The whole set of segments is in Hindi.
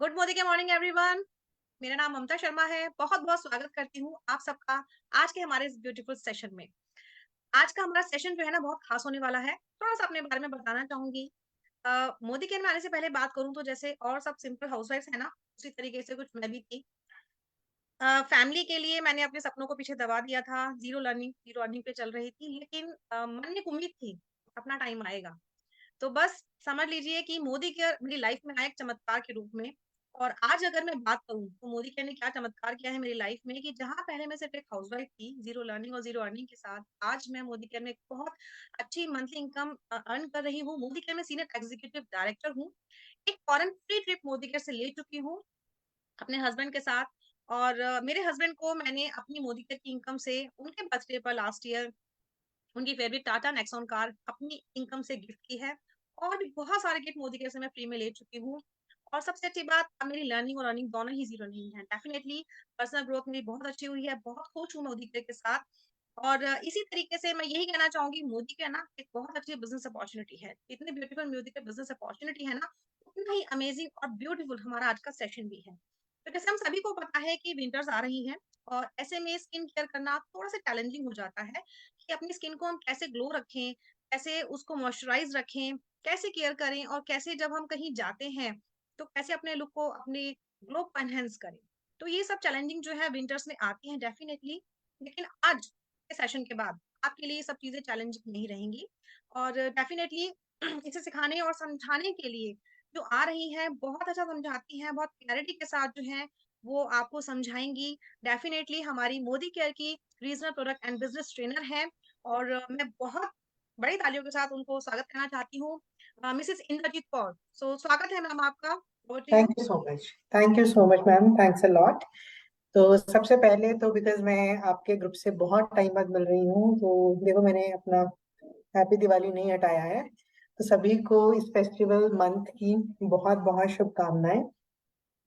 गुड मोदी के मॉर्निंग एवरीवन। मेरा नाम ममता शर्मा है। बहुत-बहुत स्वागत करती हूँ आप सबका आज के हमारे इस ब्यूटीफुल सेशन में। आज का हमारा सेशन जो है ना बहुत खास होने वाला है। थोड़ा-सा अपने बारे में बताना चाहूँगी। मोदी केयर में आने से पहले बात करूँ तो जैसे और सब सिंपल हाउसवाइफ्स है ना, उसी तरीके से कुछ मैं भी थी। फैमिली के लिए मैंने अपने सपनों को पीछे दबा दिया था। ज़ीरो अर्निंग पे चल रही थी लेकिन मन में एक उम्मीद थी, अपना टाइम आएगा। तो बस समझ लीजिए कि मोदी केयर मेरी लाइफ में आया एक चमत्कार के रूप में। और आज अगर मैं बात करूँ तो मोदी केयर ने क्या चमत्कार किया है मेरी लाइफ में कि जहाँ पहले मैं सिर्फ एक हाउसवाइफ थी, ज़ीरो लर्निंग और ज़ीरो अर्निंग के साथ, आज मैं मोदी केयर में एक बहुत अच्छी मंथली इनकम अर्न कर रही हूँ। मोदी केयर में सीनियर एग्जीक्यूटिव डायरेक्टर हूँ। एक foreign free trip Modi care से ले चुकी हूँ अपने हस्बैंड के साथ। और मेरे हस्बैंड को मैंने अपनी मोदी केयर की इनकम से उनके बर्थडे पर लास्ट ईयर उनकी फेवरेट टाटा नेक्सॉन कार अपनी इनकम से गिफ्ट की है। और भी बहुत सारे गिफ्ट मोदी केयर से मैं फ्री में ले चुकी हूँ। और सबसे अच्छी बात अब मेरी लर्निंग और अर्निंग दोनों ही ज़ीरो नहीं है। डेफिनिटली पर्सनल ग्रोथ मेरी बहुत अच्छी हुई है, बहुत खुश हूँ मोदी केयर के साथ। और इसी तरीके से मैं यही कहना चाहूँगी मोदी केयर ना एक बहुत अच्छी बिज़नेस अपॉर्च्युनिटी है। इतनी beautiful Modi care business opportunity है ना, उतना ही अमेजिंग और ब्यूटीफुल हमारा आज का सेशन भी है। तो जैसे हम सभी को पता है कि विंटर्स आ रही हैं और ऐसे में स्किन केयर करना थोड़ा-सा चैलेंजिंग हो जाता है। कि अपनी स्किन को हम कैसे ग्लो रखें, कैसे उसको मॉइस्चराइज़ रखें, कैसे केयर करें और कैसे जब हम कहीं जाते हैं, तो कैसे अपने लुक को अपने ग्लो को एनहांस करें। तो ये सब चैलेंजिंग जो है विंटर्स में आती हैं डेफिनिटली। लेकिन आज के सेशन के बाद आपके लिए ये सब चीज़ें चैलेंजिंग नहीं रहेंगी। और डेफिनिटली इसे सिखाने और समझाने के लिए जो आ रही हैं, बहुत अच्छा समझाती हैं, बहुत क्लैरिटी के साथ जो हैं, वो आपको समझाएँगी। डेफिनिटली हमारी मोदी केयर की regional product and business trainer हैं। और मैं बहुत बड़ी तालियों के साथ उनको स्वागत करना चाहती हूँ मिसेस इंद्रजीत कौर। सो स्वागत है मैम आपका। Over to you. Thank you so much. Thank you so much ma'am, thanks a lot. तो सबसे पहले तो बिकॉज मैं आपके ग्रुप से बहुत टाइम बाद मिल रही हूँ, तो देखो मैंने अपना हैप्पी दिवाली नहीं हटाया है। तो सभी को इस फेस्टिवल मंथ की बहुत बहुत शुभकामनाएं।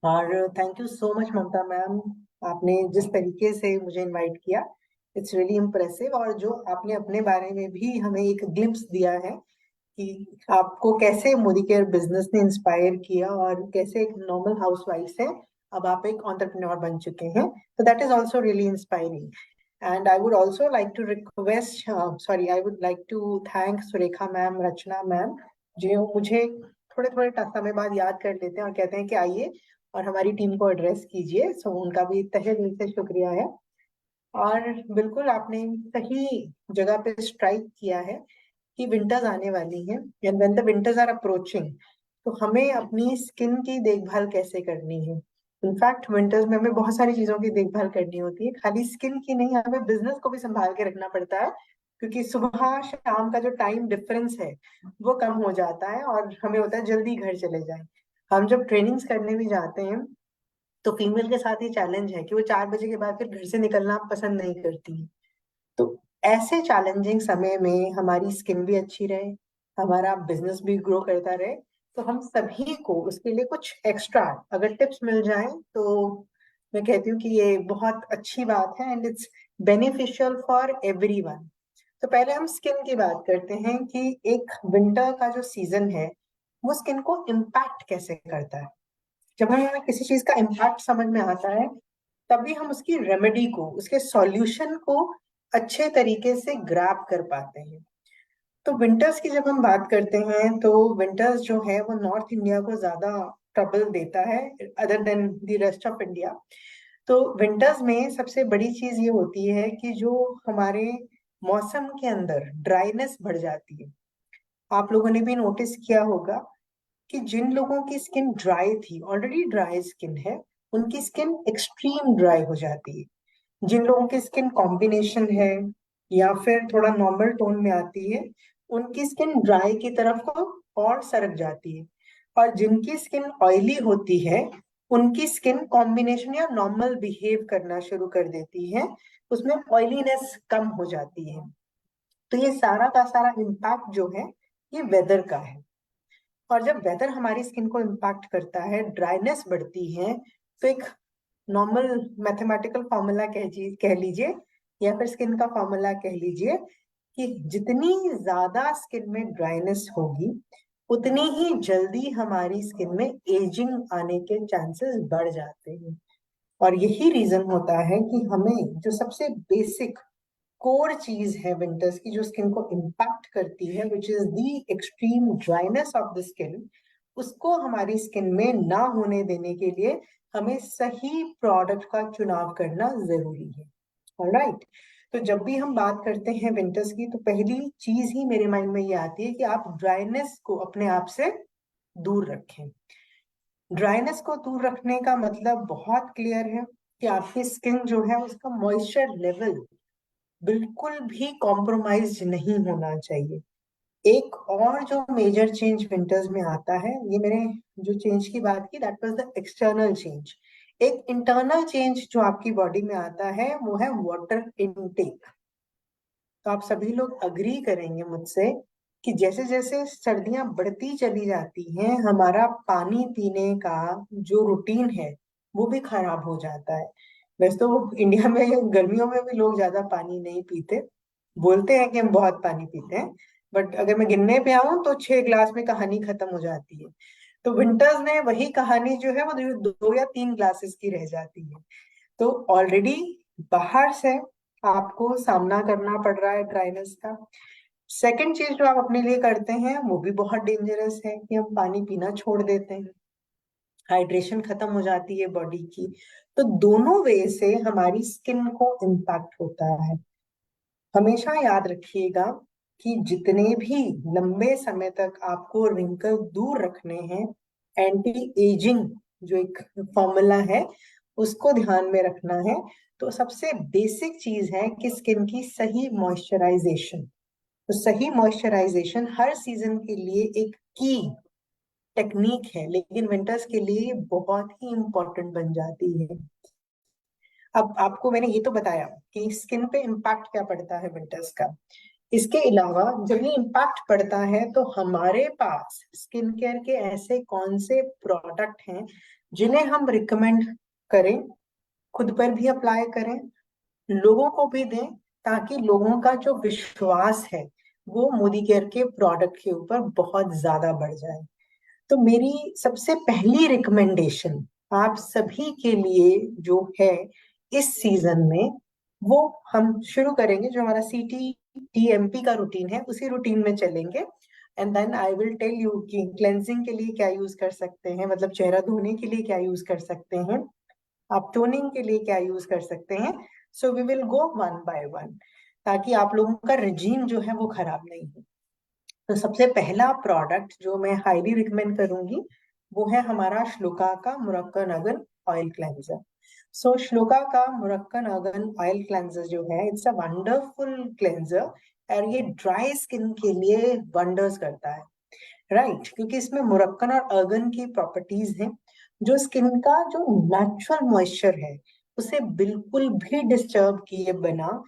और thank you so much Mamta ma'am, आपने जिस तरीके से मुझे इनवाइट किया, इट्स रियली इम्प्रेसिव। और जो आपने अपने बारे में भी हमें एक ग्लिम्स दिया है कि आपको कैसे मोदी केयर बिजनेस ने इंस्पायर किया और कैसे एक नॉर्मल हाउसवाइफ से अब आप एक एंटरप्रेन्योर बन चुके हैं, तो that is also really inspiring. And I would also like to request, sorry, I would like to thank Surekha ma'am, Rachna ma'am, जो मुझे थोड़े थोड़े समय बाद याद कर लेते हैं और कहते हैं कि आइए और हमारी टीम को एड्रेस कीजिए। सो उनका भी तहे दिल से शुक्रिया है। और बिल्कुल आपने सही जगह पे स्ट्राइक किया है कि विंटर्स आने वाली हैं, and when the winters are approaching, तो हमें अपनी स्किन की देखभाल कैसे करनी है। इनफैक्ट विंटर्स में हमें बहुत सारी चीजों की देखभाल करनी होती है, खाली स्किन की नहीं, हमें बिजनेस को भी संभाल के रखना पड़ता है। क्योंकि सुबह शाम का जो टाइम डिफरेंस है वो कम हो जाता है और हमें होता है जल्दी घर चले जाएं। हम जब ट्रेनिंग्स करने भी जाते हैं तो फीमेल के साथ ये चैलेंज है कि वो 4 बजे के बाद फिर घर से निकलना पसंद नहीं करती है। तो ऐसे चैलेंजिंग समय में हमारी स्किन भी अच्छी रहे, हमारा बिजनेस भी ग्रो करता रहे, तो हम सभी को उसके लिए कुछ एक्स्ट्रा अगर टिप्स मिल जाएं तो मैं कहती हूँ कि ये बहुत अच्छी बात है and it's beneficial for everyone. तो पहले हम स्किन की बात करते हैं कि एक विंटर का जो सीजन है वो स्किन को इम्पैक्ट कैसे करता है। जब हमें किसी चीज का इम्पैक्ट समझ में आता है, तभी हम उसकी रेमेडी को, उसके सॉल्यूशन को अच्छे तरीके से ग्रैब कर पाते हैं। तो विंटर्स की जब हम बात करते हैं तो विंटर्स जो है वो नॉर्थ इंडिया को ज्यादा ट्रबल देता है other than the rest of India. तो विंटर्स में सबसे बड़ी चीज ये होती है कि जो हमारे मौसम के अंदर ड्राइनेस बढ़ जाती है। आप लोगों ने भी नोटिस किया होगा कि जिन लोगों की स्किन ड्राई थी, ऑलरेडी ड्राई स्किन है, उनकी स्किन एक्सट्रीम ड्राई हो जाती है। जिन लोगों की स्किन कॉम्बिनेशन है या फिर थोड़ा नॉर्मल टोन में आती है, उनकी स्किन ड्राई की तरफ को और सरक जाती है। और जिनकी स्किन ऑयली होती है, उनकी स्किन कॉम्बिनेशन या नॉर्मल बिहेव करना शुरू कर देती है, उसमें ऑयलीनेस कम हो जाती है। तो ये सारा का सारा इम्पैक्ट जो है ये वेदर का है। और जब वेदर हमारी स्किन को इम्पैक्ट करता है, ड्राइनेस बढ़ती है, तो एक नॉर्मल मैथमेटिकल फॉर्मूला कह लीजिए या फिर स्किन का फॉर्मूला कह लीजिए कि जितनी ज्यादा स्किन में ड्राइनेस होगी, उतनी ही जल्दी हमारी स्किन में एजिंग आने के चांसेस बढ़ जाते हैं। और यही रीजन होता है कि हमें जो सबसे बेसिक कोर चीज है विंटर्स की, जो स्किन को इम्पैक्ट करती है, which is the extreme dryness of the skin, उसको हमारी स्किन में ना होने देने के लिए हमें सही प्रोडक्ट का चुनाव करना जरूरी है। ऑलराइट। तो जब भी हम बात करते हैं विंटर्स की, तो पहली चीज ही मेरे माइंड में ये आती है कि आप ड्राइनेस को अपने आप से दूर रखें। ड्राइनेस को दूर रखने का मतलब बहुत क्लियर है कि आपकी स्किन जो है उसका मॉइस्चर लेवल बिल्कुल भी कॉम्प्रोमाइज नहीं होना चाहिए। एक और जो मेजर चेंज विंटर्स में आता है, ये मैंने जो चेंज की बात की that was the external change. एक इंटरनल चेंज जो आपकी बॉडी में आता है वो है वाटर इनटेक। तो आप सभी लोग अग्री करेंगे मुझसे कि जैसे जैसे सर्दियां बढ़ती चली जाती हैं, हमारा पानी पीने का जो रूटीन है वो भी खराब हो जाता है। वैसे तो इंडिया में गर्मियों में भी लोग ज्यादा पानी नहीं पीते, बोलते हैं कि हम बहुत पानी पीते हैं, बट अगर मैं गिनने पे आऊं तो 6 ग्लास में कहानी खत्म हो जाती है। तो विंटर्स में वही कहानी जो है वो 2 या 3 ग्लासेस की रह जाती है। तो ऑलरेडी बाहर से आपको सामना करना पड़ रहा है ड्राइनेस का। सेकंड चीज जो आप अपने लिए करते हैं वो भी बहुत डेंजरस है कि हम पानी पीना छोड़ देते हैं, हाइड्रेशन खत्म हो जाती है बॉडी की। तो दोनों वे से हमारी स्किन को इम्पैक्ट होता है। हमेशा याद रखिएगा कि जितने भी लंबे समय तक आपको रिंकल दूर रखने हैं, एंटी एजिंग जो एक फॉर्मूला है उसको ध्यान में रखना है। तो सबसे बेसिक चीज है कि स्किन की सही मॉइस्चराइजेशन। तो सही मॉइस्चराइजेशन हर सीजन के लिए एक की टेक्निक है, लेकिन विंटर्स के लिए बहुत ही इंपॉर्टेंट बन जाती है। अब आपको मैंने ये तो बताया कि स्किन पे इम्पैक्ट क्या पड़ता है विंटर्स का। इसके अलावा जब ये इम्पैक्ट पड़ता है तो हमारे पास स्किन केयर के ऐसे कौन से प्रोडक्ट हैं जिन्हें हम रिकमेंड करें, खुद पर भी अप्लाई करें, लोगों को भी दें, ताकि लोगों का जो विश्वास है वो मोदी केयर के प्रोडक्ट के ऊपर बहुत ज्यादा बढ़ जाए। तो मेरी सबसे पहली रिकमेंडेशन आप सभी के लिए जो है इस सीजन में, वो हम शुरू करेंगे, जो हमारा सीटी टीएमपी का रूटीन है उसी रूटीन में चलेंगे। And then I will tell you कि क्लेंजिंग के लिए क्या यूज कर सकते हैं, मतलब चेहरा धोने के लिए क्या यूज कर सकते हैं, आप टोनिंग के लिए क्या यूज कर सकते हैं। So we will go one by one, ताकि आप लोगों का रिजीम जो है वो खराब नहीं हो। तो सबसे पहला प्रोडक्ट जो मैं हाईली रिकमेंड करूंगी वो है हमारा श्लोका का मुरक्कन अगन ऑयल क्लेंजर। सो श्लोका का मुरक्कन अगन ऑयल क्लेंजर जो है इट्स अ वंडरफुल क्लेंजर, और ये ड्राई स्किन के लिए वंडर्स करता है। राइट, क्योंकि इसमें मुरक्कन और अर्गन की प्रॉपर्टीज हैं जो स्किन का जो नेचुरल मॉइस्चर है उसे बिल्कुल भी डिस्टर्ब किए बिना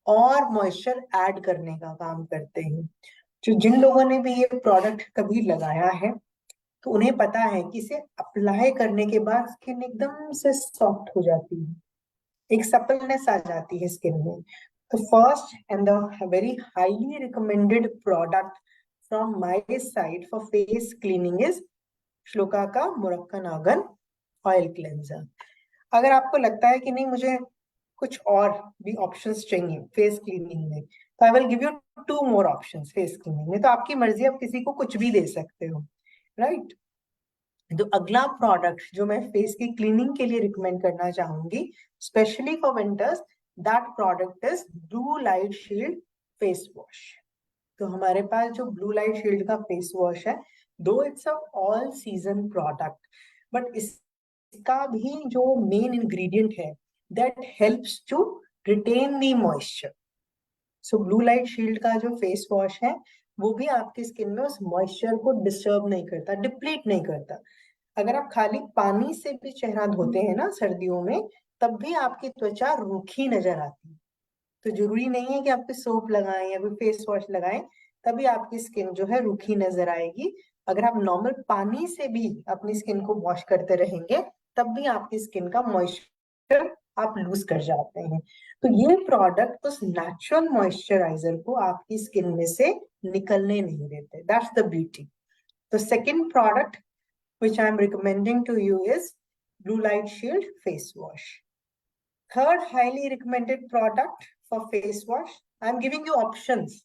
और मॉइस्चर ऐड करने का काम करते हैं। जो जिन लोगों ने भी ये प्रोडक्ट कभी लगाया है तो उन्हें पता है कि इसे अप्लाई करने के बाद स्किन एकदम से सॉफ्ट हो जाती है, एक सपलनेस आ जाती है स्किन में। तो first and the very highly recommended product from my side for face cleaning is shloka का मुरक्कन आगन ऑयल क्लेंजर। अगर आपको लगता है कि नहीं मुझे कुछ और भी ऑप्शंस चाहिए फेस क्लीनिंग में, तो I will give you 2 more options face cleaning में। तो आपकी मर्जी, आप किसी को कुछ भी दे सकते हो। राइट। तो अगला प्रोडक्ट जो मैं फेस की क्लीनिंग के लिए रिकमेंड करना चाहूंगी specially for winters, that product is blue light shield face wash. तो हमारे पास जो ब्लू लाइट शील्ड का फेस वॉश है, though it's a all season product, but इसका भी जो मेन इंग्रेडिएंट है that helps to retain the moisture. So blue light shield का जो फेस वॉश है वो भी आपकी स्किन में उस मॉइस्चर को डिस्टर्ब नहीं करता, डिप्लीट नहीं करता। अगर आप खाली पानी से भी चेहरा धोते हैं ना सर्दियों में, तब भी आपकी त्वचा रूखी नजर आती है। तो जरूरी नहीं है कि आप सोप लगाएं या कोई फेस वॉश लगाएं तभी आपकी स्किन जो है रूखी नजर आएगी। अगर आप नॉर्मल पानी से भी अपनी स्किन को वॉश करते रहेंगे तब भी आपकी स्किन का मॉइस्चर आप लूज कर जाते हैं। तो ये प्रोडक्ट उस नेचुरल मॉइस्चराइजर को आपकी स्किन में से निकलने नहीं देते, that's the beauty. The second product which I'm recommending to you is Blue Light Shield Face Wash. Third highly recommended product for face wash. I'm giving you options.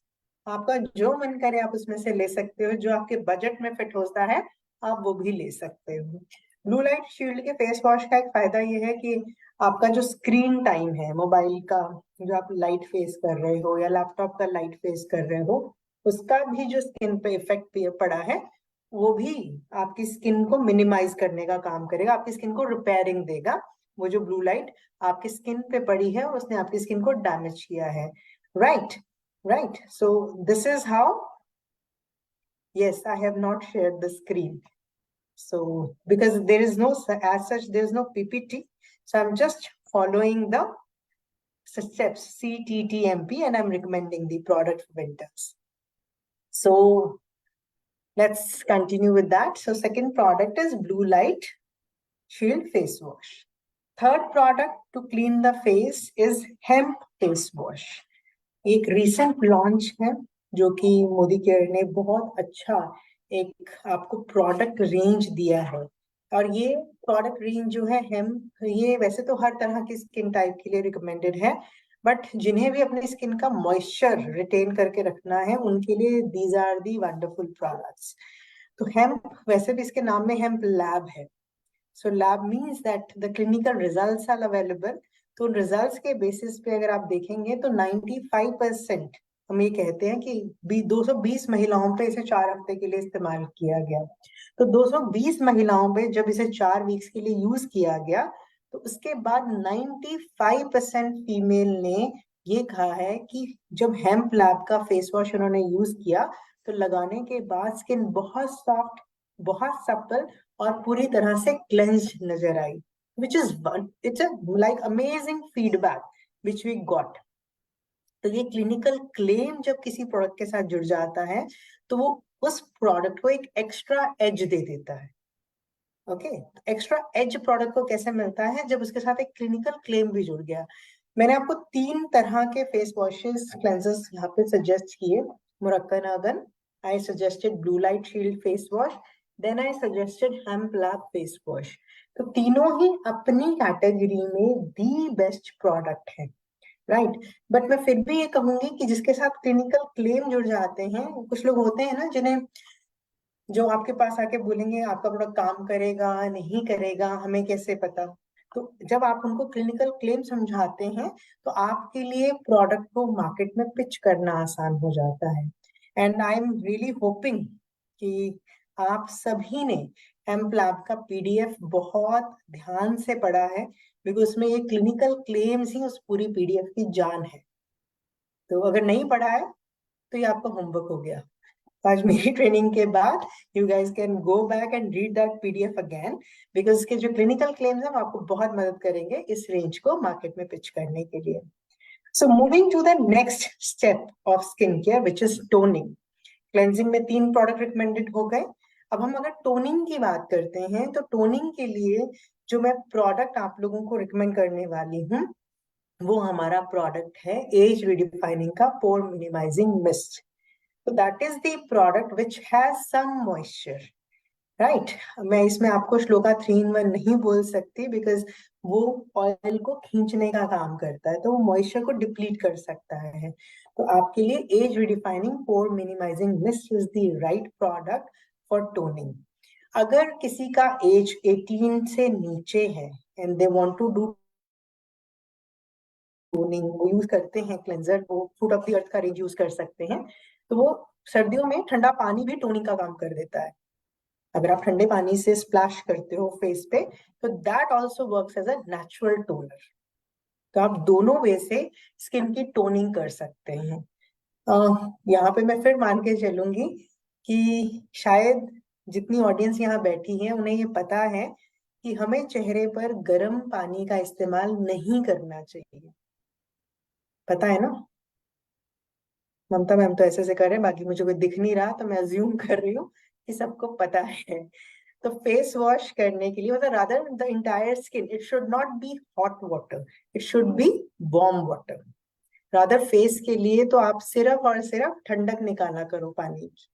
आपका जो मन करे आप उसमें से ले सकते हो, जो आपके बजट में फिट होता है आप वो भी ले सकते हो। ब्लू लाइट शील्ड के फेस वॉश का एक फायदा ये है कि आपका जो स्क्रीन टाइम है मोबाइल का, जो आप लाइट फेस कर रहे हो या लैपटॉप का लाइट फेस कर रहे हो, उसका भी जो स्किन पे इफेक्ट पड़ा है वो भी आपकी स्किन को मिनिमाइज करने का काम करेगा, आपकी स्किन को रिपेयरिंग देगा। वो जो ब्लू लाइट आपकी स्किन पे पड़ी है और उसने आपकी स्किन को डैमेज किया है, right right. So this is how, yes, I have not shared the screen, so because there is no, as such there is no PPT, so I'm just following the steps CTTMP and I'm recommending the product for winters. So let's continue with that. So second product is Blue Light Shield Face Wash. Third product to clean the face is Hemp Face Wash. एक recent launch है जो कि मोदी केयर ने बहुत अच्छा एक आपको प्रोडक्ट रेंज दिया है। और ये प्रोडक्ट रेंज जो है हेम्प, ये वैसे तो हर तरह की स्किन टाइप के लिए रिकमेंडेड है, बट जिन्हें भी अपनी स्किन का मॉइस्चर रिटेन करके रखना है उनके लिए these are the wonderful products. तो हेम्प, वैसे भी इसके नाम में हेम्प लैब है, so lab means that the clinical results are available. तो रिजल्ट्स के बेसिस पे अगर आप देखेंगे तो 95% हम ये कहते हैं कि 220 महिलाओं पे इसे 4 हफ्ते के लिए इस्तेमाल किया गया। तो 220 महिलाओं पे जब इसे 4 वीक्स के लिए यूज किया गया तो उसके बाद 95% फीमेल ने ये कहा है कि जब हेम्प लैब का फेस वॉश उन्होंने यूज किया तो लगाने के बाद स्किन बहुत सॉफ्ट, बहुत सप्पल और पूरी तरह से क्लेंज नजर आई, which is it's a like amazing feedback which we got. तो ये क्लिनिकल क्लेम जब किसी प्रोडक्ट के साथ जुड़ जाता है तो वो उस प्रोडक्ट को एक एक्स्ट्रा एज दे देता है। ओके, एक्स्ट्रा एज प्रोडक्ट को कैसे मिलता है? जब उसके साथ एक क्लिनिकल क्लेम भी जुड़ गया। मैंने आपको 3 तरह के फेस वॉशेस क्लेंजर्स यहाँ पे सजेस्ट किए। मुरक्कन अगन, I suggested blue light shield face wash, then I suggested hemp lab face wash. तो तीनों ही अपनी कैटेगरी में दी बेस्ट प्रोडक्ट है, राइट। बट मैं फिर भी ये कहूंगी कि जिसके साथ क्लिनिकल क्लेम जुड़ जाते हैं, कुछ लोग होते हैं ना जिन्हें, जो आपके पास आके बोलेंगे आपका प्रोडक्ट काम करेगा नहीं करेगा हमें कैसे पता। तो जब आप उनको क्लिनिकल क्लेम समझाते हैं तो आपके लिए प्रोडक्ट को मार्केट में पिच करना आसान हो जाता है। And I am really hoping कि आप सभी ने हेम्प लैब का पीडीएफ बहुत ध्यान से पढ़ा है, बिकॉज उसमें ये क्लिनिकल क्लेम्स ही उस पूरी पीडीएफ की जान है। तो अगर नहीं पढ़ा है तो ये आपका होमवर्क हो गया। आज मेरी ट्रेनिंग के बाद you guys can go back and read that PDF again, because इसके जो क्लिनिकल क्लेम्स हैं वो आपको बहुत मदद करेंगे इस रेंज को मार्केट में पिच करने के लिए। So moving to the next step of skin care which is toning. Cleansing में 3 प्रोडक्ट रिकमेंडेड हो गए। अब हम अगर टोनिंग की बात करते हैं तो टोनिंग के लिए जो मैं प्रोडक्ट आप लोगों को रिकमेंड करने वाली हूँ वो हमारा प्रोडक्ट है एज रिडिफाइनिंग का pore minimising mist. So that is the product which has some moisture, right? मैं इसमें आपको श्लोका 3-in-1 नहीं बोल सकती बिकॉज वो ऑयल को खींचने का काम करता है, तो वो मॉइस्चर को डिप्लीट कर सकता है। तो आपके लिए age redefining pore minimising mist is the right product for toning. अगर किसी का एज 18 से नीचे है and they want to do toning, वो यूज करते हैं क्लेंजर, वो फूड ऑफ द अर्थ का रेंज यूज कर सकते हैं, तो वो सर्दियों में ठंडा पानी भी टोनिंग का काम कर देता है। अगर आप ठंडे पानी से स्प्लैश करते हो फेस पे तो that also works as a natural toner. तो आप दोनों वे से स्किन की टोनिंग कर सकते हैं। यहाँ पे मैं फिर मान के चलूंगी कि शायद जितनी ऑडियंस यहाँ बैठी है उन्हें ये पता है कि हमें चेहरे पर गर्म पानी का इस्तेमाल नहीं करना चाहिए, पता है ना? ममता मैम तो ऐसे कर रहे हैं, बाकी मुझे कोई दिख नहीं रहा तो मैं अज्यूम कर रही हूँ कि सबको पता है। तो फेस वॉश करने के लिए मतलब rather the entire skin, it should not be hot water, it should be warm water. Rather face के लिए तो आप सिर्फ और सिर्फ ठंडक निकाला करो पानी की।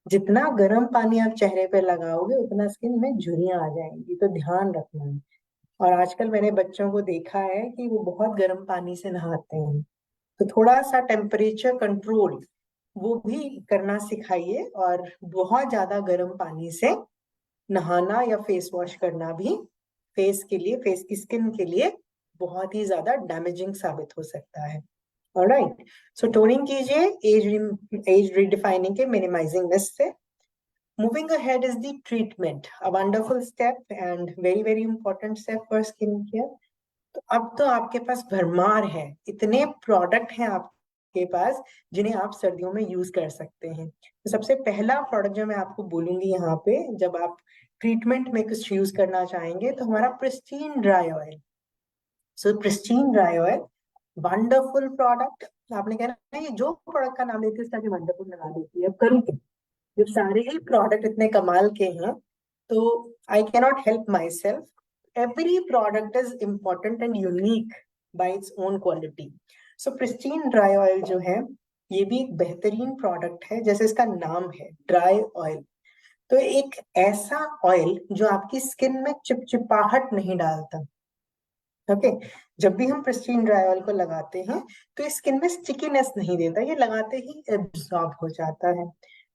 जितना गर्म पानी आप चेहरे पे लगाओगे उतना स्किन में झुर्रियां आ जाएंगी, तो ध्यान रखना है। और आजकल मैंने बच्चों को देखा है कि वो बहुत गर्म पानी से नहाते हैं, तो थोड़ा सा टेम्परेचर कंट्रोल वो भी करना सिखाइए। और बहुत ज्यादा गर्म पानी से नहाना या फेस वॉश करना भी फेस के लिए, फेस की स्किन के लिए बहुत ही ज्यादा डैमेजिंग साबित हो सकता है। ऑलराइट, सो टोनिंग कीजिए एज रीडिफाइनिंग के मिनिमाइजिंग मिस्ट से। Moving ahead is the treatment, a wonderful step and very very important step for skin care. तो अब तो आपके पास भरमार है, इतने प्रोडक्ट हैं आपके पास जिन्हें आप सर्दियों में यूज कर सकते हैं। तो सबसे पहला प्रोडक्ट जो मैं आपको बोलूंगी यहाँ पे, जब आप ट्रीटमेंट में कुछ यूज करना चाहेंगे, तो हमारा pristine dry oil. So pristine dry oil wonderful product. आपने कहना है ये जो प्रोडक्ट का नाम लेती है उसका वंडरफुल लगा देती है, अब करूँ क्या? जब सारे ही प्रोडक्ट इतने कमाल के हैं, तो I cannot help my self. Every product is important and unique bye its own quality. So pristine dry oil जो है, ये भी एक बेहतरीन प्रोडक्ट है, जैसे इसका नाम है ड्राई ऑयल। तो एक ऐसा ऑयल जो आपकी स्किन में चिपचिपाहट नहीं डालता। ओके, जब भी हम प्रिस्टीन ड्राई ऑयल को लगाते हैं तो ये स्किन में स्टिकीनेस नहीं देता, ये लगाते ही एब्जॉर्ब हो जाता है।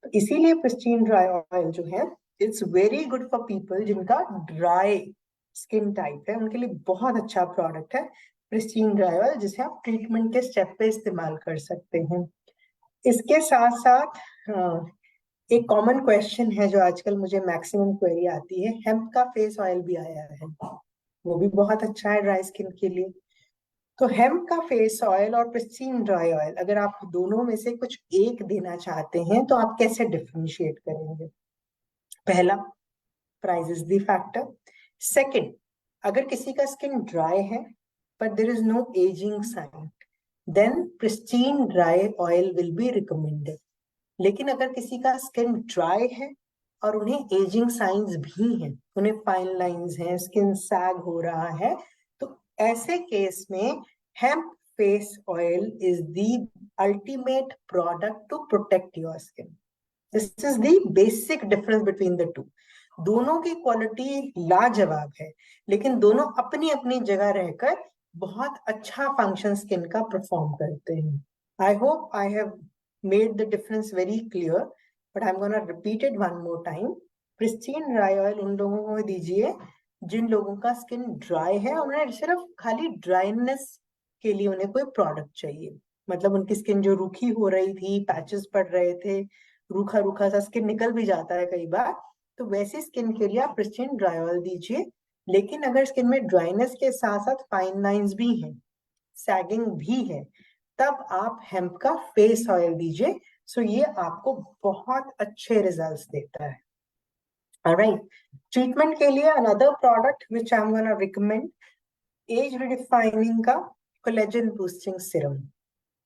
तो इसीलिए प्रिस्टीन ड्राई ऑयल जो है, it's very good for people जिनका ड्राई स्किन टाइप है, उनके लिए बहुत अच्छा प्रोडक्ट है प्रिस्टीन ड्राई ऑयल, जिसे आप ट्रीटमेंट के स्टेप पे इस्तेमाल कर सकते हैं। इसके साथ साथ एक कॉमन क्वेश्चन है जो आजकल मुझे मैक्सिमम क्वेरी आती है, हेम्प का फेस ऑयल भी आया है, वो भी बहुत अच्छा है ड्राई स्किन के लिए। तो हेम्प का फेस ऑयल और प्रिस्टीन ड्राई ऑयल, अगर आप दोनों में से कुछ एक देना चाहते हैं तो आप कैसे डिफरेंशिएट करेंगे? पहला, price is the factor. Second, अगर किसी का स्किन ड्राई है but there is no aging sign, then pristine dry oil will be recommended. लेकिन अगर किसी का स्किन ड्राई है और उन्हें एजिंग साइंस भी हैं, उन्हें फाइन लाइंस हैं, स्किन सैग हो रहा है, तो ऐसे केस में hemp face oil is the ultimate product to protect your skin. This is the basic difference between the two. दोनों की क्वालिटी लाजवाब है, लेकिन दोनों अपनी अपनी जगह रहकर बहुत अच्छा फंक्शन स्किन का परफॉर्म करते हैं। I hope I have made the difference very clear, but I'm going to repeat it one more time. Pristine dry oil उन लोगों को दीजिए जिन लोगों का स्किन ड्राई है, उन्हें सिर्फ खाली ड्राइनेस के लिए उन्हें कोई प्रोडक्ट चाहिए। मतलब उनकी स्किन जो रूखी हो रही थी, पैचेस पड़ रहे थे, रूखा रूखा सा स्किन निकल भी जाता है कई बार, तो वैसी स्किन के लिए आप प्रिस्टीन ड्राई ऑयल दीजिए। लेकिन अगर स्किन में ड्राइनेस के साथ साथ फाइन लाइंस भी हैं, सैगिंग भी है, तब आप हेम्प का फेस ऑयल दीजिए। सो ये आपको बहुत अच्छे रिजल्ट्स देता है। ऑलराइट, ट्रीटमेंट के लिए another product which I am gonna recommend, age redefining का collagen boosting serum,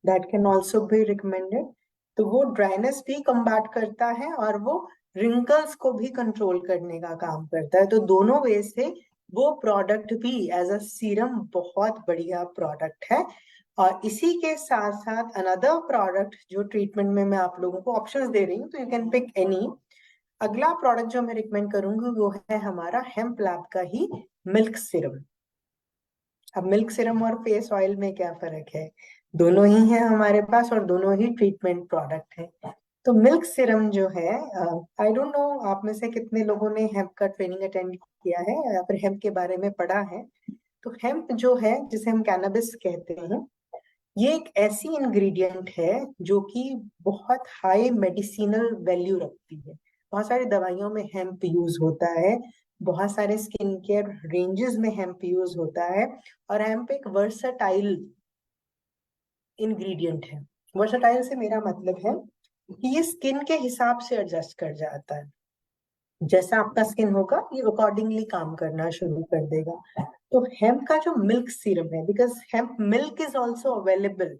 that can also be recommended. तो वो ड्राइनेस भी कम्बैट करता है और वो रिंकल्स को भी कंट्रोल करने का काम करता है। तो दोनों वे से वो प्रोडक्ट भी एज अ सीरम बहुत बढ़िया प्रोडक्ट है। और इसी के साथ साथ अनदर प्रोडक्ट जो ट्रीटमेंट में मैं आप लोगों को ऑप्शंस दे रही हूँ, तो यू कैन पिक एनी। अगला प्रोडक्ट जो मैं रिकमेंड करूंगी वो है हमारा हेम्प लैब का ही मिल्क सीरम। अब मिल्क सीरम और फेस ऑयल में क्या फर्क है? दोनों ही है हमारे पास और दोनों ही ट्रीटमेंट प्रोडक्ट है। तो मिल्क सीरम जो है, आई डोंट नो आप में से कितने लोगों ने हेम्प का ट्रेनिंग अटेंड किया है या फिर हेम्प के बारे में पढ़ा है। तो हेम्प जो है, जिसे हम कैनबिस कहते हैं, ये एक ऐसी इंग्रेडिएंट है जो कि बहुत हाई मेडिसिनल वैल्यू रखती है। बहुत सारी दवाइयों में हेम्प यूज होता है, बहुत सारे स्किन केयर रेंजेस में हेम्प यूज होता है, और हेम्प एक वर्सटाइल इंग्रेडिएंट है। वर्सटाइल से मेरा मतलब है कि ये स्किन के हिसाब से एडजस्ट कर जाता है, जैसा आपका स्किन होगा ये अकॉर्डिंगली काम करना शुरू कर देगा। तो हेम्प का जो मिल्क सीरम है, because hemp milk is also available,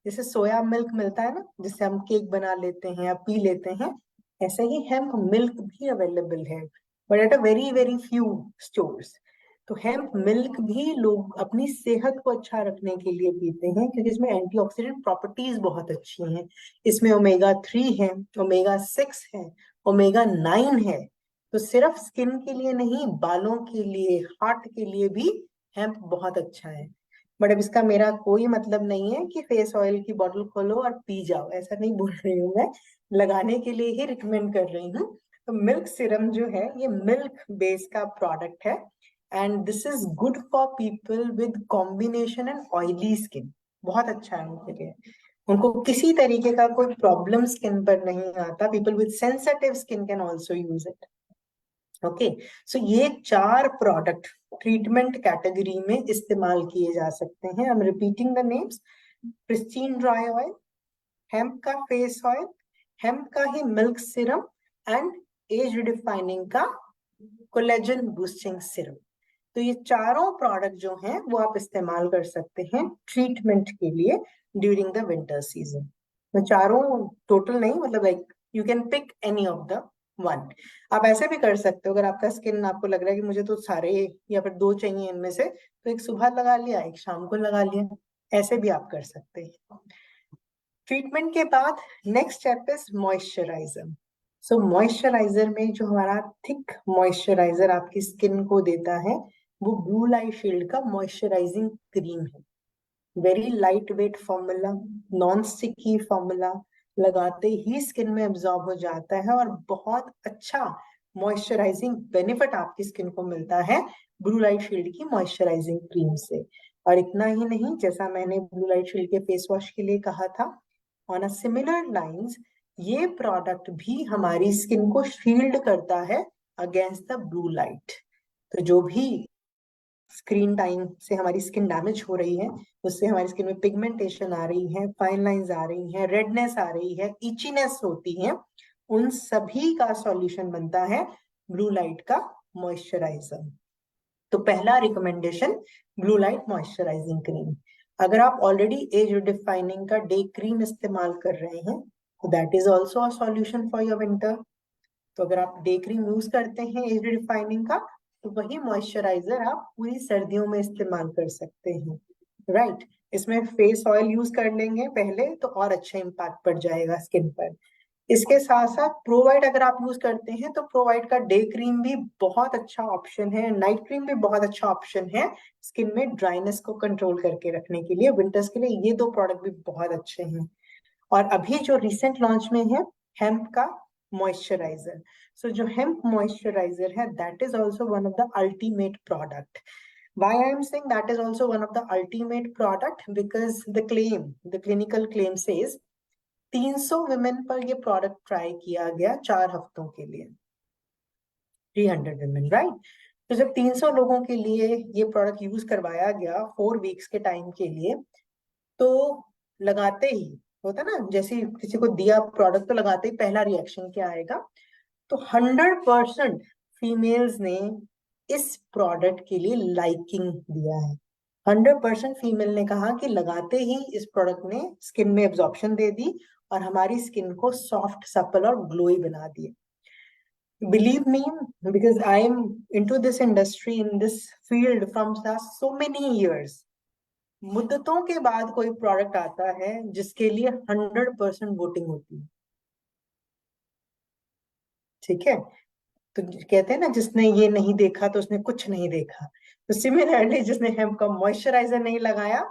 जैसे सोया मिल्क मिलता है ना, जिससे हम केक बना लेते हैं या पी लेते हैं, ऐसे ही हेम्प मिल्क भी अवेलेबल है, but at a very very few stores. तो हेम्प मिल्क भी लोग अपनी सेहत को अच्छा रखने के लिए पीते हैं, क्योंकि इसमें एंटीऑक्सीडेंट प्रॉपर्टीज बहुत अच्छी हैं। इसमें ओमेगा 3 है, ओमेगा 6 है, ओमेगा 9 है। तो सिर्फ स्किन के लिए नहीं, बालों के लिए, हार्ट के लिए भी हेम्प बहुत अच्छा है। बट अब इसका मेरा कोई मतलब नहीं है कि फेस ऑयल की बोतल खोलो और पी जाओ, ऐसा नहीं बोल रही हूँ मैं। लगाने के लिए ही रिकमेंड कर रही हूँ। तो मिल्क सीरम जो है ये मिल्क बेस का प्रोडक्ट है, and this is good for people with combination and oily skin. बहुत अच्छा है उनके लिए। उनको किसी तरीके का कोई प्रॉब्लम स्किन पर नहीं आता। People with sensitive skin can also use it. Okay, so ये 4 प्रोडक्ट ट्रीटमेंट कैटेगरी में इस्तेमाल किए जा सकते हैं। I am repeating the names: pristine dry oil, hemp का फेस ऑयल, हेम्प का ही milk Siram, and as redefining का कोलेजन बूस्टिंग सिरम। तो ये चारों प्रोडक्ट जो हैं वो आप इस्तेमाल कर सकते हैं ट्रीटमेंट के लिए ड्यूरिंग द विंटर सीजन। तो चारों टोटल नहीं, मतलब like you can pick any of the one. आप ऐसे भी कर सकते हो, अगर आपका स्किन, आपको लग रहा है कि मुझे तो सारे या फिर 2 चाहिए इनमें से, तो एक सुबह लगा लिया, एक शाम को लगा लिया, ऐसे भी आप कर सकते हैं। ट्रीटमेंट के बाद next step is moisturiser. So moisturiser में जो हमारा थिक मॉइस्चराइजर आपकी स्किन को देता है, वो ब्लू लाइट शील्ड का मॉइस्चराइजिंग क्रीम है। Very light weight formula, non sticky formula, लगाते ही स्किन में एब्जॉर्ब हो जाता है, और बहुत अच्छा मॉइस्चराइजिंग बेनिफिट आपकी स्किन को मिलता है ब्लू लाइट शील्ड की मॉइस्चराइजिंग क्रीम से। और इतना ही नहीं, जैसा मैंने ब्लू लाइट शील्ड के फेस वॉश के लिए कहा था, ऑन अ सिमिलर लाइंस ये प्रोडक्ट भी हमारी स्किन को शील्ड करता है अगेंस्ट द ब्लू लाइट। तो जो भी स्क्रीन टाइम से हमारी स्किन डैमेज हो रही है, उससे हमारी स्किन में पिगमेंटेशन आ रही है, फाइन लाइंस आ रही है, रेडनेस आ रही है, इचीनेस होती है, उन सभी का सॉल्यूशन बनता है ब्लू लाइट का मॉइस्चराइजर। तो पहला recommendation, blue light moisturising cream. अगर आप ऑलरेडी एज डिफाइनिंग का डे क्रीम इस्तेमाल कर रहे हैं, तो that is also a solution for your winter. तो अगर आप डे क्रीम यूज करते हैं एज डिफाइनिंग का, तो वही मॉइस्चराइजर आप पूरी सर्दियों में इस्तेमाल कर सकते हैं। राइट, इसमें फेस ऑयल यूज कर लेंगे पहले तो और अच्छा इम्पैक्ट पड़ जाएगा स्किन पर। इसके साथ साथ प्रोवाइड अगर आप यूज करते हैं, तो प्रोवाइड का डे क्रीम भी बहुत अच्छा ऑप्शन है, नाइट क्रीम भी बहुत अच्छा ऑप्शन है स्किन में ड्राइनेस को कंट्रोल करके रखने के लिए। विंटर्स के लिए ये 2 प्रोडक्ट भी बहुत अच्छे हैं। और अभी जो रिसेंट लॉन्च में है, हेम्प का मॉइस्चराइजर। सो जो हेम्प मॉइस्चराइजर है, that is also one of the ultimate product. Why I am saying that is also one of the ultimate product? Because the clinical claim says 300 women पर ये प्रोडक्ट ट्राई किया गया 4 हफ्तों के लिए। 300 women, राइट? तो जब 300 लोगों के लिए ये प्रोडक्ट यूज करवाया गया 4 वीक्स के टाइम के लिए, तो लगाते ही, होता ना, जैसे ही किसी को दिया प्रोडक्ट, तो लगाते ही पहला रिएक्शन क्या आएगा? तो 100% फीमेल्स ने इस प्रोडक्ट के लिए लाइकिंग दिया है। 100% फीमेल ने कहा कि लगाते ही इस प्रोडक्ट ने स्किन में एब्जॉर्प्शन दे दी और हमारी स्किन को सॉफ्ट, सपल और ग्लोई बना दिया। Believe me, because I am into this industry, in this field from last so many years, मुद्दतों के बाद कोई प्रोडक्ट आता है जिसके लिए 100% वोटिंग होती है। ठीक है, तो कहते हैं ना, जिसने ये नहीं देखा तो उसने कुछ नहीं देखा। तो सिमिलरली, जिसने हेम्प का मॉइस्चराइजर नहीं लगाया,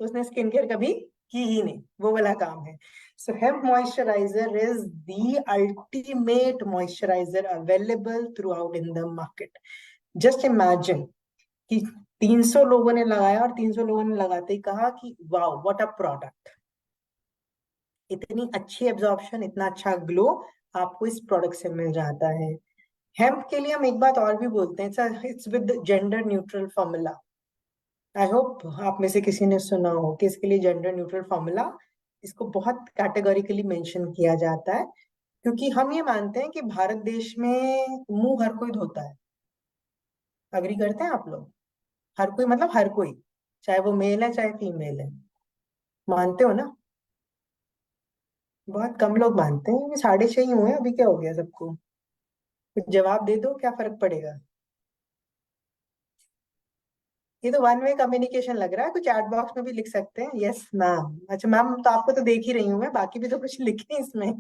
तो उसने स्किन केयर कभी की ही नहीं, वो वाला काम है। So hemp moisturiser is the ultimate moisturiser available throughout in the market. Just imagine कि 300 लोगों ने लगाया और 300 लोगों ने लगाते ही कहा कि वाओ, व्हाट अ प्रोडक्ट। इतनी अच्छी एब्जॉर्प्शन, इतना अच्छा ग्लो आपको इस प्रोडक्ट से मिल जाता है। हेम्प के लिए हम एक बात और भी बोलते हैं, it's with gender neutral formula. I hope आप में से किसी ने सुना हो कि इसके लिए जेंडर न्यूट्रल फॉर्मूला, इसको बहुत कैटेगोरिकली मेंशन किया जाता है, क्योंकि हम ये मानते हैं कि भारत देश में मुंह हर कोई धोता है। अग्री करते हैं आप लोग? हर कोई मतलब हर कोई, चाहे वो मेल है चाहे फीमेल है। मानते हो ना? बहुत कम लोग मानते हैं। 6:30 ही हुए, अभी क्या हो गया सबको? कुछ जवाब दे दो, क्या फर्क पड़ेगा? ये तो वन वे कम्युनिकेशन लग रहा है, कुछ चैट बॉक्स में भी लिख सकते हैं, यस मैम। अच्छा मैम, तो आपको तो देख ही रही हूँ मैं, बाकी भी तो कुछ लिखे इसमें।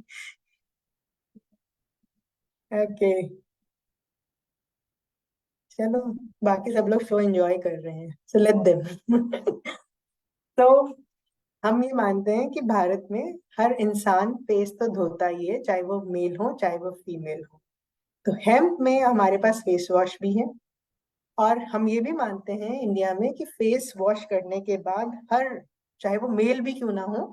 ओके, चलो, बाकी सब लोग शो एंजॉय कर रहे हैं, सो लेट देम। तो हम ये मानते हैं कि भारत में हर इंसान फेस तो धोता ही है, चाहे वो मेल हो चाहे वो फीमेल हो। तो हेम्प में हमारे पास फेस वॉश भी है। और हम ये भी मानते हैं इंडिया में कि फेस वॉश करने के बाद हर, चाहे वो मेल भी क्यों ना हो,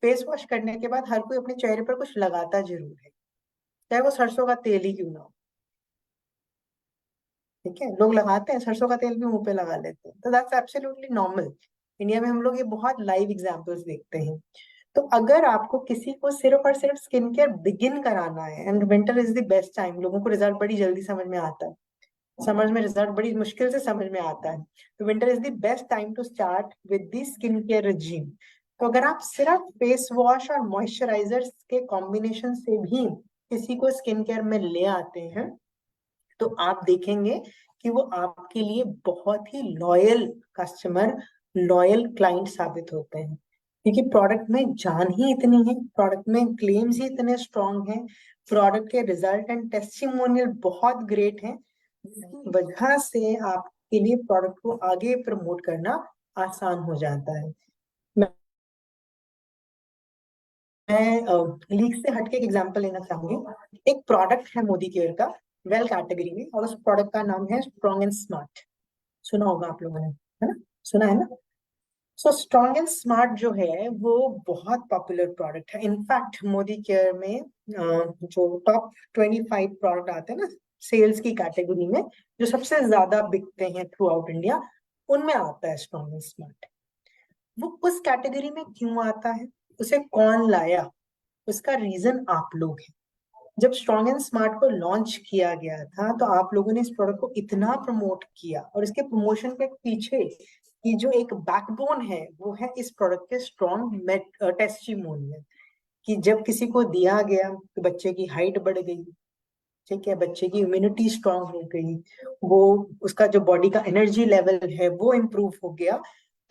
फेस वॉश करने के बाद हर कोई अपने चेहरे पर कुछ लगाता जरूर है, चाहे वो सरसों का तेल ही क्यों ना हो। ठीक है, लोग लगाते हैं, सरसों का तेल भी मुंह पे लगा लेते हैं, तो दैट्स एब्सोल्युटली नॉर्मल। इंडिया में हम लोग ये बहुत लाइव एग्जांपल्स देखते हैं। तो अगर आपको किसी को सिर्फ और सिर्फ स्किन केयर बिगिन कराना है, and winter is the best time, लोगों को रिजल्ट बड़ी जल्दी समझ में आता है, समझ में रिजल्ट बड़ी मुश्किल से समझ में आता है, तो winter is the best time to start with the skin care regime. तो अगर आप सिर्फ फेस वॉश और मॉइस्चराइजर के कॉम्बिनेशन से भी किसी को स्किन केयर में ले आते हैं, तो आप देखेंगे कि वो आपके लिए बहुत ही लॉयल कस्टमर, लॉयल क्लाइंट साबित होते हैं। क्योंकि प्रोडक्ट में जान ही इतनी है, प्रोडक्ट में क्लेम्स ही इतने स्ट्रांग हैं, प्रोडक्ट के रिजल्ट एंड टेस्टिमोनियल बहुत ग्रेट हैं, जिसकी वजह से आपके लिए प्रोडक्ट को आगे प्रमोट करना आसान हो जाता है। मैं लीक से हटके एक एग्जांपल लेना चाहूंगी। एक प्रोडक्ट है मोदी केयर का, वेल कैटेगरी में, और उस प्रोडक्ट का नाम है स्ट्रॉन्ग एंड स्मार्ट। सुना होगा आप लोगों ने, है ना? सुना है ना? सो स्ट्रॉन्ग एंड स्मार्ट जो है वो बहुत पॉपुलर प्रोडक्ट है। इनफैक्ट मोदी केयर में जो टॉप 25 प्रोडक्ट आते हैं ना सेल्स की कैटेगरी में, जो सबसे ज्यादा बिकते हैं थ्रू आउट इंडिया, उनमें आता है स्ट्रॉन्ग एंड स्मार्ट। वो उस कैटेगरी में क्यों आता है, उसे कौन लाया, उसका रीजन आप लोग हैं। जब स्ट्रॉन्ग एंड स्मार्ट को लॉन्च किया गया था, तो आप लोगों ने इस प्रोडक्ट को इतना प्रमोट किया, और इसके प्रमोशन के पीछे की जो एक बैकबोन है वो है इस प्रोडक्ट के स्ट्रॉन्ग टेस्टिमोनियल। कि जब किसी को दिया गया तो बच्चे की हाइट बढ़ गई, ठीक है, बच्चे की इम्यूनिटी स्ट्रांग हो गई, वो, उसका जो बॉडी का एनर्जी लेवल है वो इम्प्रूव हो गया।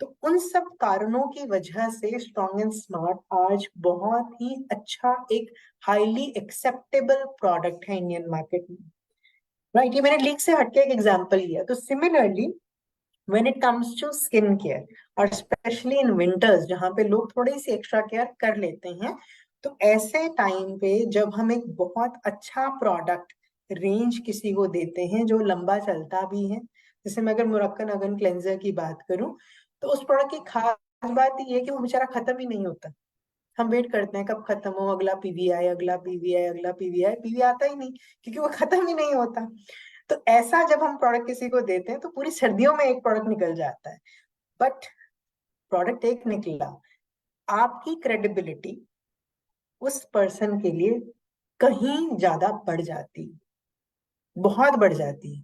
तो उन सब कारणों की वजह से स्ट्रॉन्ग एंड स्मार्ट आज बहुत ही अच्छा, एक हाईली एक्सेप्टेबल प्रोडक्ट है इंडियन मार्केट में। राइट, ये मैंने लीक से हटके एक एग्जांपल लिया। तो similarly when it comes to skin care, और स्पेशली इन विंटर्स जहाँ पे लोग थोड़ी सी एक्स्ट्रा केयर कर लेते हैं, तो ऐसे टाइम पे जब हम एक बहुत अच्छा प्रोडक्ट रेंज किसी को देते हैं जो लंबा चलता भी है, जैसे मैं अगर मुरक्कन अगन क्लेंजर की बात करूं, तो उस प्रोडक्ट की खास बात ये है कि वो बेचारा खत्म ही नहीं होता। हम वेट करते हैं कब खत्म हो, अगला पीवी आए, अगला पीवी आए, अगला पीवी आए, पीवी आता ही नहीं, क्योंकि वो खत्म ही नहीं होता। तो ऐसा जब हम प्रोडक्ट किसी को देते हैं तो पूरी सर्दियों में एक प्रोडक्ट निकल जाता है, बट प्रोडक्ट एक निकला, आपकी क्रेडिबिलिटी उस पर्सन के लिए कहीं ज्यादा बढ़ जाती, बहुत बढ़ जाती है।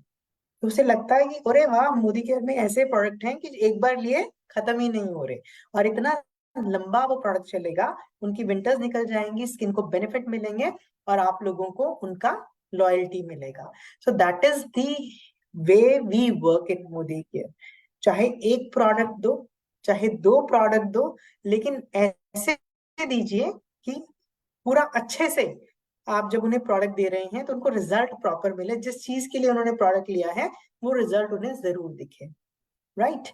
तो उसे लगता है कि अरे वाह, मोदी केयर में ऐसे प्रोडक्ट हैं कि एक बार लिए खत्म ही नहीं हो रहे, और इतना लंबा वो प्रोडक्ट चलेगा, उनकी विंटर्स निकल जाएंगी, स्किन को बेनिफिट मिलेंगे, और आप लोगों को उनका लॉयल्टी मिलेगा। So that is the way we work in Modicare. चाहे एक प्रोडक्ट दो, चाहे दो प्रोडक्ट दो, लेकिन ऐसे दीजिए कि पूरा अच्छे से, आप जब उन्हें प्रोडक्ट दे रहे हैं तो उनको रिजल्ट प्रॉपर मिले, जिस चीज के लिए उन्होंने प्रोडक्ट लिया है वो रिजल्ट उन्हें जरूर दिखे। राइट,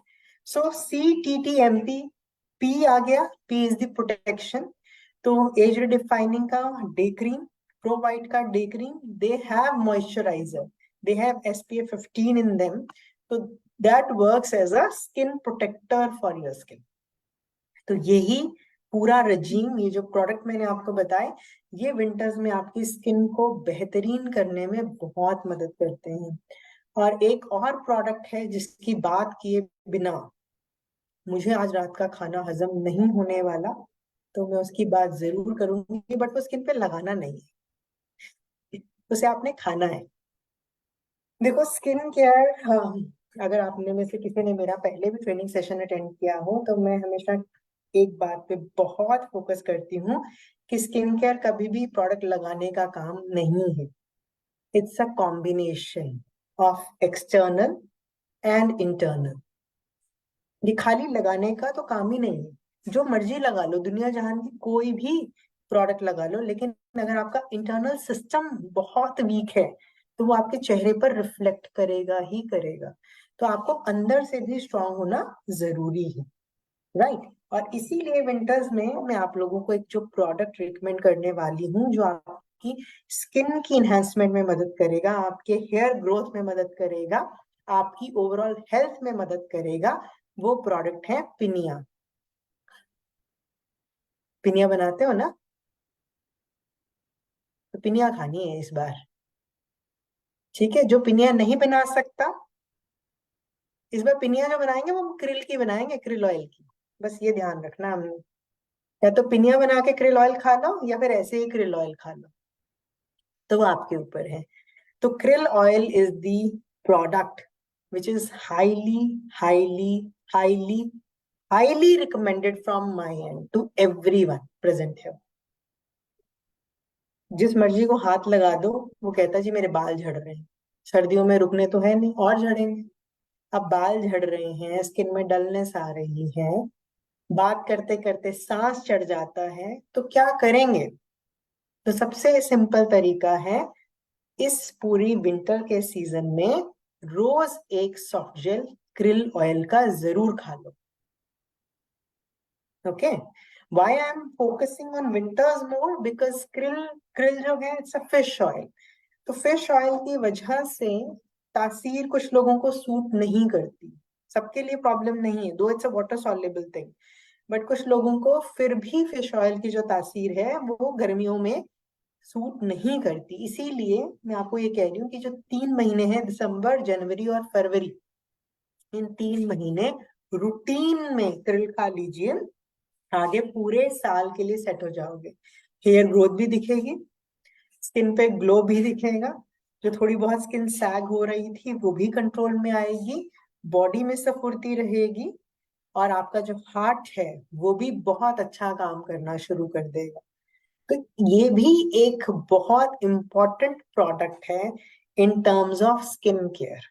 सो CTTMP, पी आ गया, पी इज द प्रोटेक्शन। तो एज डिफाइनिंग का डे क्रीम, प्रो वाइट का day cream, they have moisturiser, they have SPF 15 in them, तो that works as a skin protector for your skin. तो यही पूरा रजीम, ये जो प्रोडक्ट मैंने आपको बताए, ये विंटर्स में आपकी स्किन को बेहतरीन करने में बहुत मदद करते हैं। और एक और प्रोडक्ट है जिसकी बात किए बिना मुझे आज रात का खाना हजम नहीं होने वाला, तो मैं उसकी बात जरूर करूंगी, बट वो स्किन पे लगाना नहीं है, उसे आपने खाना है। देखो स्किन केयर, हाँ, अगर आपने में से किसी ने मेरा पहले भी ट्रेनिंग सेशन अटेंड किया हो, तो मैं हमेशा एक बात पे बहुत फोकस करती हूँ कि स्किन केयर कभी भी प्रोडक्ट लगाने का काम नहीं है। It's a combination of external and internal. ये खाली लगाने का तो काम ही नहीं है। जो मर्जी लगा लो, दुनिया जहान की कोई भी प्रोडक्ट लगा लो, लेकिन अगर आपका इंटरनल सिस्टम बहुत वीक है तो वो आपके चेहरे पर रिफ्लेक्ट करेगा ही करेगा। तो आपको अंदर से भी स्ट्रांग होना जरूरी है, राइट। और इसीलिए विंटर्स में मैं आप लोगों को एक जो प्रोडक्ट रिकमेंड करने वाली हूँ, जो आपकी स्किन की इन्हेंसमेंट में मदद करेगा, आपके हेयर ग्रोथ में मदद करेगा, आपकी ओवरऑल हेल्थ में मदद करेगा, वो प्रोडक्ट है पिनिया। पिनिया बनाते हो ना? तो पिनिया खानी है इस बार। ठीक है, जो पिनिया नहीं बना सकता, इस बार पिनिया जो बनाएंगे वो क्रिल की बनाएंगे, क्रिल ऑयल की। बस ये ध्यान रखना हमने, या तो पिनिया बना के क्रिल ऑयल खा लो या फिर ऐसे ही क्रिल ऑयल खा लो, तो वो आपके ऊपर है। तो krill oil is the product which is highly highly recommended from my end to everyone present here. जिस मर्जी को हाथ लगा दो, वो कहता जी मेरे बाल झड़ रहे हैं। सर्दियों में रुकने तो है नहीं, और झड़ेंगे। अब बाल झड़ रहे हैं, स्किन में डलनेस आ रही है, बात करते करते सांस चढ़ जाता है, तो क्या करेंगे? तो सबसे सिंपल तरीका है, इस पूरी विंटर के सीजन में रोज एक सॉफ्ट जेल क्रिल ऑयल का जरूर खा लो। Okay, why I am focusing on winters more, because krill krill जो है इट्स अ फिश ऑयल। तो फिश ऑयल की वजह से तासीर कुछ लोगों को सूट नहीं करती, सबके लिए प्रॉब्लम नहीं है, though it's a water soluble thing. But कुछ लोगों को फिर भी फिश ऑयल की जो तासीर है वो गर्मियों में सूट नहीं करती। इसीलिए मैं आपको ये कह रही हूँ कि जो 3 महीने हैं, दिसंबर, जनवरी और फरवरी, इन 3 महीने रूटीन में क्रिल खा लीजिए, आगे पूरे साल के लिए सेट हो जाओगे। हेयर ग्रोथ भी दिखेगी, स्किन पे ग्लो भी दिखेगा, जो थोड़ी बहुत स्किन सैग हो रही थी वो भी कंट्रोल में आएगी, बॉडी में स्फुर्ती रहेगी, और आपका जो हार्ट है वो भी बहुत अच्छा काम करना शुरू कर देगा। तो ये भी एक बहुत इंपॉर्टेंट प्रोडक्ट है in terms of skin care.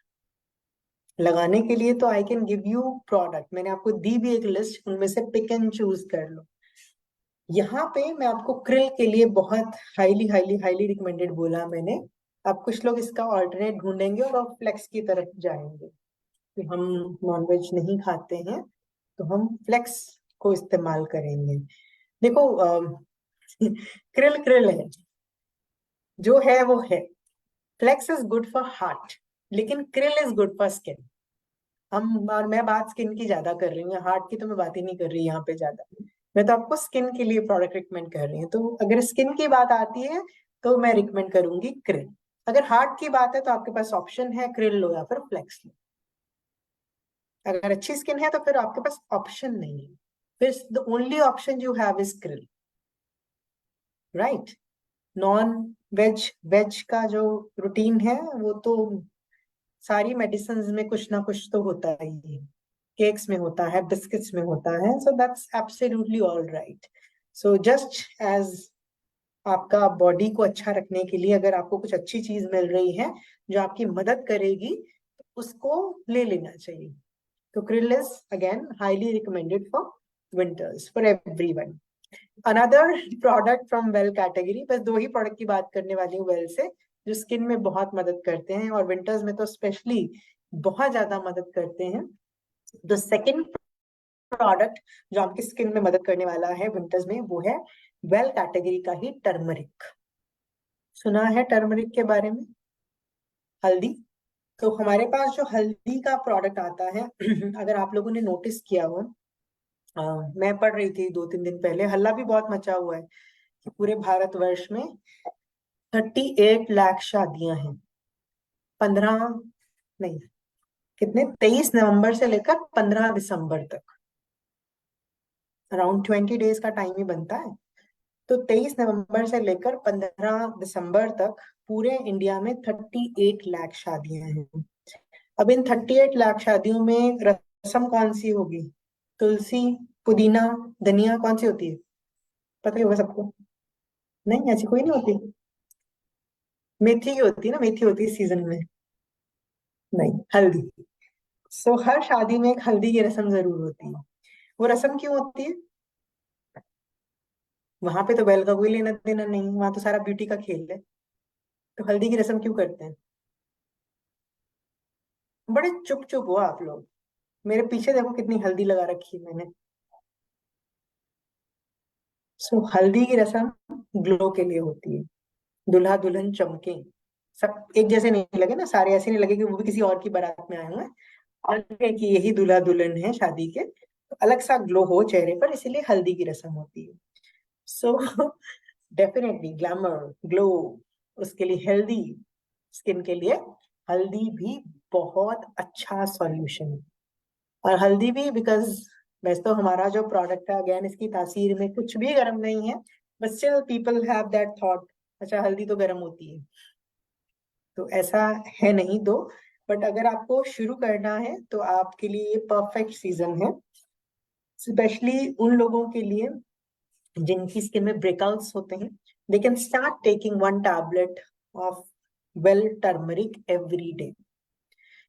लगाने के लिए तो I can give you product, मैंने आपको दी भी एक लिस्ट, उनमें से पिक एंड चूज कर लो। यहाँ पे मैं आपको क्रिल के लिए बहुत हाईली हाईली हाईली रिकमेंडेड बोला मैंने। अब कुछ लोग इसका ऑल्टरनेट ढूंढेंगे और फ्लेक्स की तरफ जाएंगे कि हम नॉनवेज नहीं खाते हैं, तो हम फ्लेक्स को इस्तेमाल करेंगे। देखो, क्रिल क्रिल है, जो है वो है। Flax is good for heart, लेकिन krill is good for skin. Hmm, और मैं बात स्किन की ज्यादा कर रही हूँ, हार्ट की तो मैं बात ही नहीं कर रही यहाँ पे ज्यादा। मैं तो आपको स्किन के लिए प्रोडक्ट रिकमेंड कर रही हूँ, तो अगर स्किन की बात आती है तो मैं रिकमेंड करूंगी क्रिल। अगर हार्ट की बात है तो आपके पास ऑप्शन है, क्रिल लो या फिर फ्लेक्स लो। अगर अच्छी स्किन है तो फिर आपके पास ऑप्शन नहीं है, फिर the only option you have is krill, right. Non veg veg का जो रूटीन है वो तो सारी मेडिसिन में कुछ ना कुछ तो होता ही है, केक्स में होता है, बिस्किट्स में होता है, so that's absolutely all right. So just as आपका बॉडी को अच्छा रखने के लिए अगर आपको कुछ अच्छी चीज मिल रही है जो आपकी मदद करेगी, तो उसको ले लेना चाहिए। तो krill is again highly recommended for winters for everyone. Another product from well category, बस दो ही प्रोडक्ट की बात करने वाली हूँ वेल से, जो स्किन में बहुत मदद करते हैं और विंटर्स में तो स्पेशली बहुत ज्यादा मदद करते हैं। द सेकेंड प्रोडक्ट जो आपकी स्किन में मदद करने वाला है विंटर्स में, वो है वेल कैटेगरी का ही टर्मरिक। सुना है टर्मरिक के बारे में? हल्दी। तो हमारे पास जो हल्दी का प्रोडक्ट आता है, अगर आप लोगों ने नोटिस किया हो, अ, मैं पढ़ रही थी 2-3 दिन पहले, हल्ला भी बहुत मचा हुआ है कि पूरे भारतवर्ष में 38 लाख शादियां हैं। 15, नहीं, कितने, 23 नवंबर से लेकर 15 दिसंबर तक, अराउंड 20 डेज का टाइम ही बनता है। तो 23 नवंबर से लेकर 15 दिसंबर तक पूरे इंडिया में 38 लाख शादियां हैं। अब इन 38 लाख शादियों में रस्म कौन सी होगी? तुलसी, पुदीना, धनिया कौन सी होती है? पता ही होगा सबको। नहीं, ऐसी कोई नहीं होती। मेथी की होती है ना, मेथी होती है सीजन में। नहीं, हल्दी। सो हर शादी में एक हल्दी की रस्म जरूर होती है। वो रस्म क्यों होती है? वहां पे तो बैल का कोई लेना देना नहीं, वहां तो सारा ब्यूटी का खेल है। तो हल्दी की रस्म क्यों करते हैं? बड़े चुप चुप हो आप लोग। मेरे पीछे देखो कितनी हल्दी लगा रखी है मैंने। सो हल्दी की रस्म ग्लो के लिए होती है। दूल्हा दुल्हन चमके, सब एक जैसे नहीं लगे ना, सारे ऐसे नहीं लगे कि वो भी किसी और की बारात में आए हुए हैं, और लगे कि यही दूल्हा दुल्हन है शादी के, तो अलग सा ग्लो हो चेहरे पर, इसीलिए हल्दी की रस्म होती है। सो डेफिनेटली ग्लैमर, ग्लो, उसके लिए हेल्दी स्किन के लिए हल्दी भी बहुत अच्छा सॉल्यूशन है। और हल्दी भी बिकॉज वैसे तो हमारा जो प्रोडक्ट है, अगेन इसकी तासीर में कुछ भी गर्म नहीं है, but still people have that thought, अच्छा हल्दी तो गर्म होती है। तो ऐसा है नहीं दो, बट अगर आपको शुरू करना है तो आपके लिए ये परफेक्ट सीजन है, स्पेशली उन लोगों के लिए जिनकी स्किन में ब्रेकआउट्स होते हैं। They can start taking one tablet of well turmeric every day.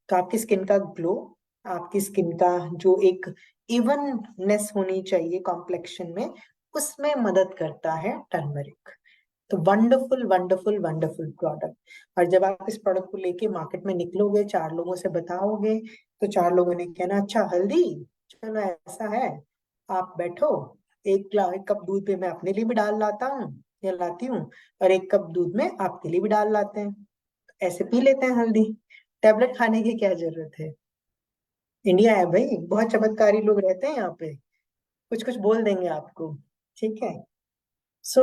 तो आपकी स्किन का ग्लो, आपकी स्किन का जो एक इवननेस होनी चाहिए कॉम्प्लेक्शन में, उसमें मदद करता है टर्मरिक। तो वंडरफुल वंडरफुल वंडरफुल प्रोडक्ट। और जब आप इस प्रोडक्ट को लेके मार्केट में निकलोगे, चार लोगों से बताओगे, तो चार लोगों ने कहना अच्छा हल्दी, चलो ऐसा है, आप बैठो, एक कप दूध पे मैं अपने लिए भी डाल लाता हूँ या लाती हूँ, और एक कप दूध में आपके लिए भी डाल लाते हैं, ऐसे पी लेते हैं हल्दी। टेबलेट खाने की क्या जरूरत है? इंडिया है भाई, बहुत चमत्कारी लोग रहते हैं यहाँ पे, कुछ कुछ बोल देंगे आपको। ठीक है। सो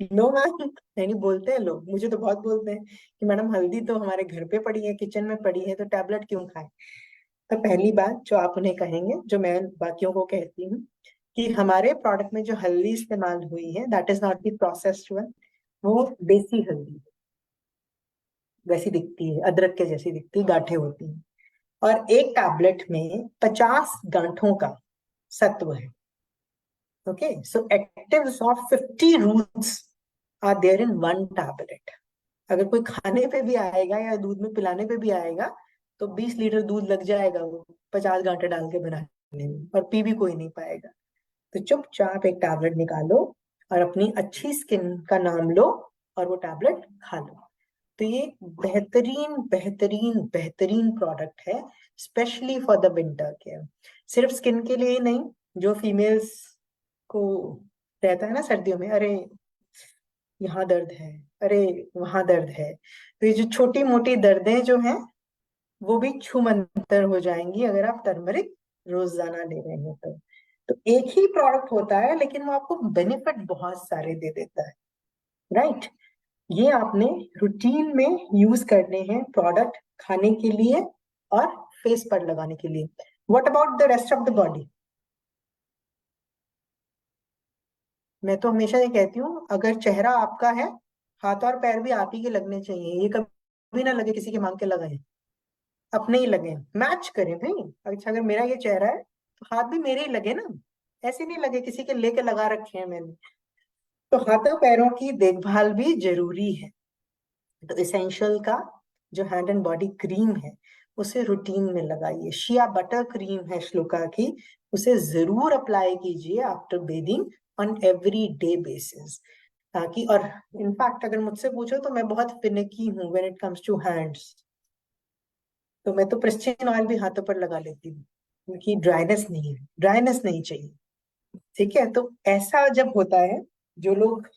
नो मैम, नहीं बोलते हैं लोग, मुझे तो बहुत बोलते हैं कि मैडम हल्दी तो हमारे घर पे पड़ी है, किचन में पड़ी है, तो टैबलेट क्यों खाएं? तो पहली बात जो आप उन्हें कहेंगे, जो मैं बाकियों को कहती हूँ, कि हमारे प्रोडक्ट में जो हल्दी इस्तेमाल हुई है that is not the processed one, वो देसी हल्दी है। वैसी दिखती है, अदरक के जैसी दिखती है, गांठें होती हैं। और एक टैबलेट में 50 गांठों का सत्व है। Okay, so actives of 50 roots are there in one tablet. अगर कोई खाने पे भी आएगा या दूध में पिलाने पे भी आएगा, तो 20 लीटर दूध लग जाएगा वो 50 गांठे डाल के बनाने में, और पी भी कोई नहीं पाएगा। तो चुपचाप एक टैबलेट निकालो और अपनी अच्छी स्किन का नाम लो, और वो टैबलेट खा लो। तो ये बेहतरीन बेहतरीन बेहतरीन प्रोडक्ट है, specially for the winter care. सिर्फ स्किन के लिए ही नहीं, जो फीमेल्स को रहता है ना सर्दियों में, अरे यहाँ दर्द है, अरे वहां दर्द है, तो ये जो छोटी मोटी दर्दें जो हैं, वो भी छूमंतर हो जाएंगी अगर आप टर्मरिक रोजाना ले रहे हैं तो एक ही प्रोडक्ट होता है, लेकिन वो आपको बेनिफिट बहुत सारे दे देता है। राइट। ये आपने रूटीन में यूज करने हैं प्रोडक्ट, खाने के लिए और फेस पर लगाने के लिए। What about the rest of the body? मैं तो हमेशा ये कहती हूँ, अगर चेहरा आपका है, हाथ और पैर भी आप ही के लगने चाहिए, ये कभी ना लगे किसी के मांग के लगाए, अपने ही लगे, मैच करें भाई। अच्छा अगर मेरा ये चेहरा है तो हाथ भी मेरे ही लगे ना, ऐसे नहीं लगे किसी के लेके लगा रखे हैं मैंने। तो हाथों पैरों की देखभाल भी जरूरी है। तो इसेंशियल का जो हैंड एंड बॉडी क्रीम है, उसे रूटीन में लगाइए। शिया बटर क्रीम है श्लोका की, उसे जरूर अप्लाई कीजिए after bathing on every day basis, ताकि, और इनफैक्ट अगर मुझसे पूछो तो मैं बहुत फिनिकी हूँ when it comes to hands, तो मैं तो प्रेस्टीन ऑयल भी हाथों पर लगा लेती हूँ, क्योंकि ड्राइनेस नहीं है, ड्राइनेस नहीं चाहिए। ठीक है, तो ऐसा जब होता है, जो लोग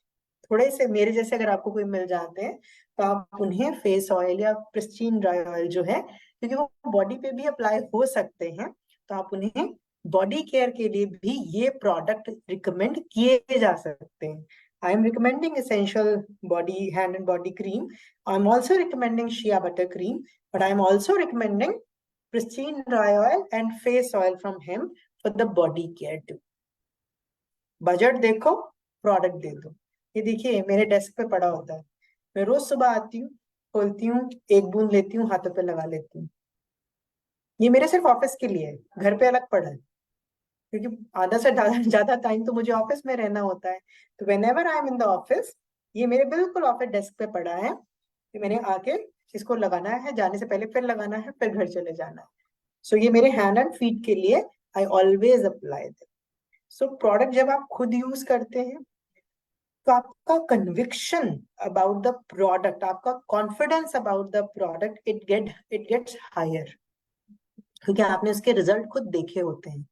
थोड़े से मेरे जैसे अगर आपको कोई मिल जाते हैं, तो आप उन्हें फेस ऑयल या प्रिस्टीन ड्राई ऑयल जो है, क्योंकि वो बॉडी पे भी अप्लाई हो सकते हैं, तो आप उन्हें बॉडी केयर के लिए भी ये प्रोडक्ट रिकमेंड किए जा सकते हैं। I am recommending essential body hand and body cream, I am also recommending shea butter cream, but I am also recommending pristine dry oil and face oil from him for the body care too. Budget देखो, प्रोडक्ट दे दो। ये देखिए मेरे डेस्क पे पड़ा होता है, मैं रोज सुबह आती हूँ, खोलती हूँ, एक बूंद लेती हूँ, हाथों पे लगा लेती हूँ। ये मेरे सिर्फ ऑफिस के लिए है, घर पे अलग पड़ा है, क्योंकि आधा से ज्यादा टाइम तो मुझे ऑफिस में रहना होता है। तो when ever I am in the office, ये मेरे बिल्कुल ऑफिस डेस्क पे पड़ा है, कि मैंने आके इसको लगाना है, जाने से पहले फिर लगाना है, फिर घर चले जाना है। सो ये मेरे हैंड एंड फीट के लिए I always apply them. So product जब आप खुद यूज करते हैं तो आपका कन्विक्शन अबाउट द प्रोडक्ट, आपका confidence about the product, it gets higher, क्योंकि आपने उसके रिजल्ट खुद देखे होते हैं।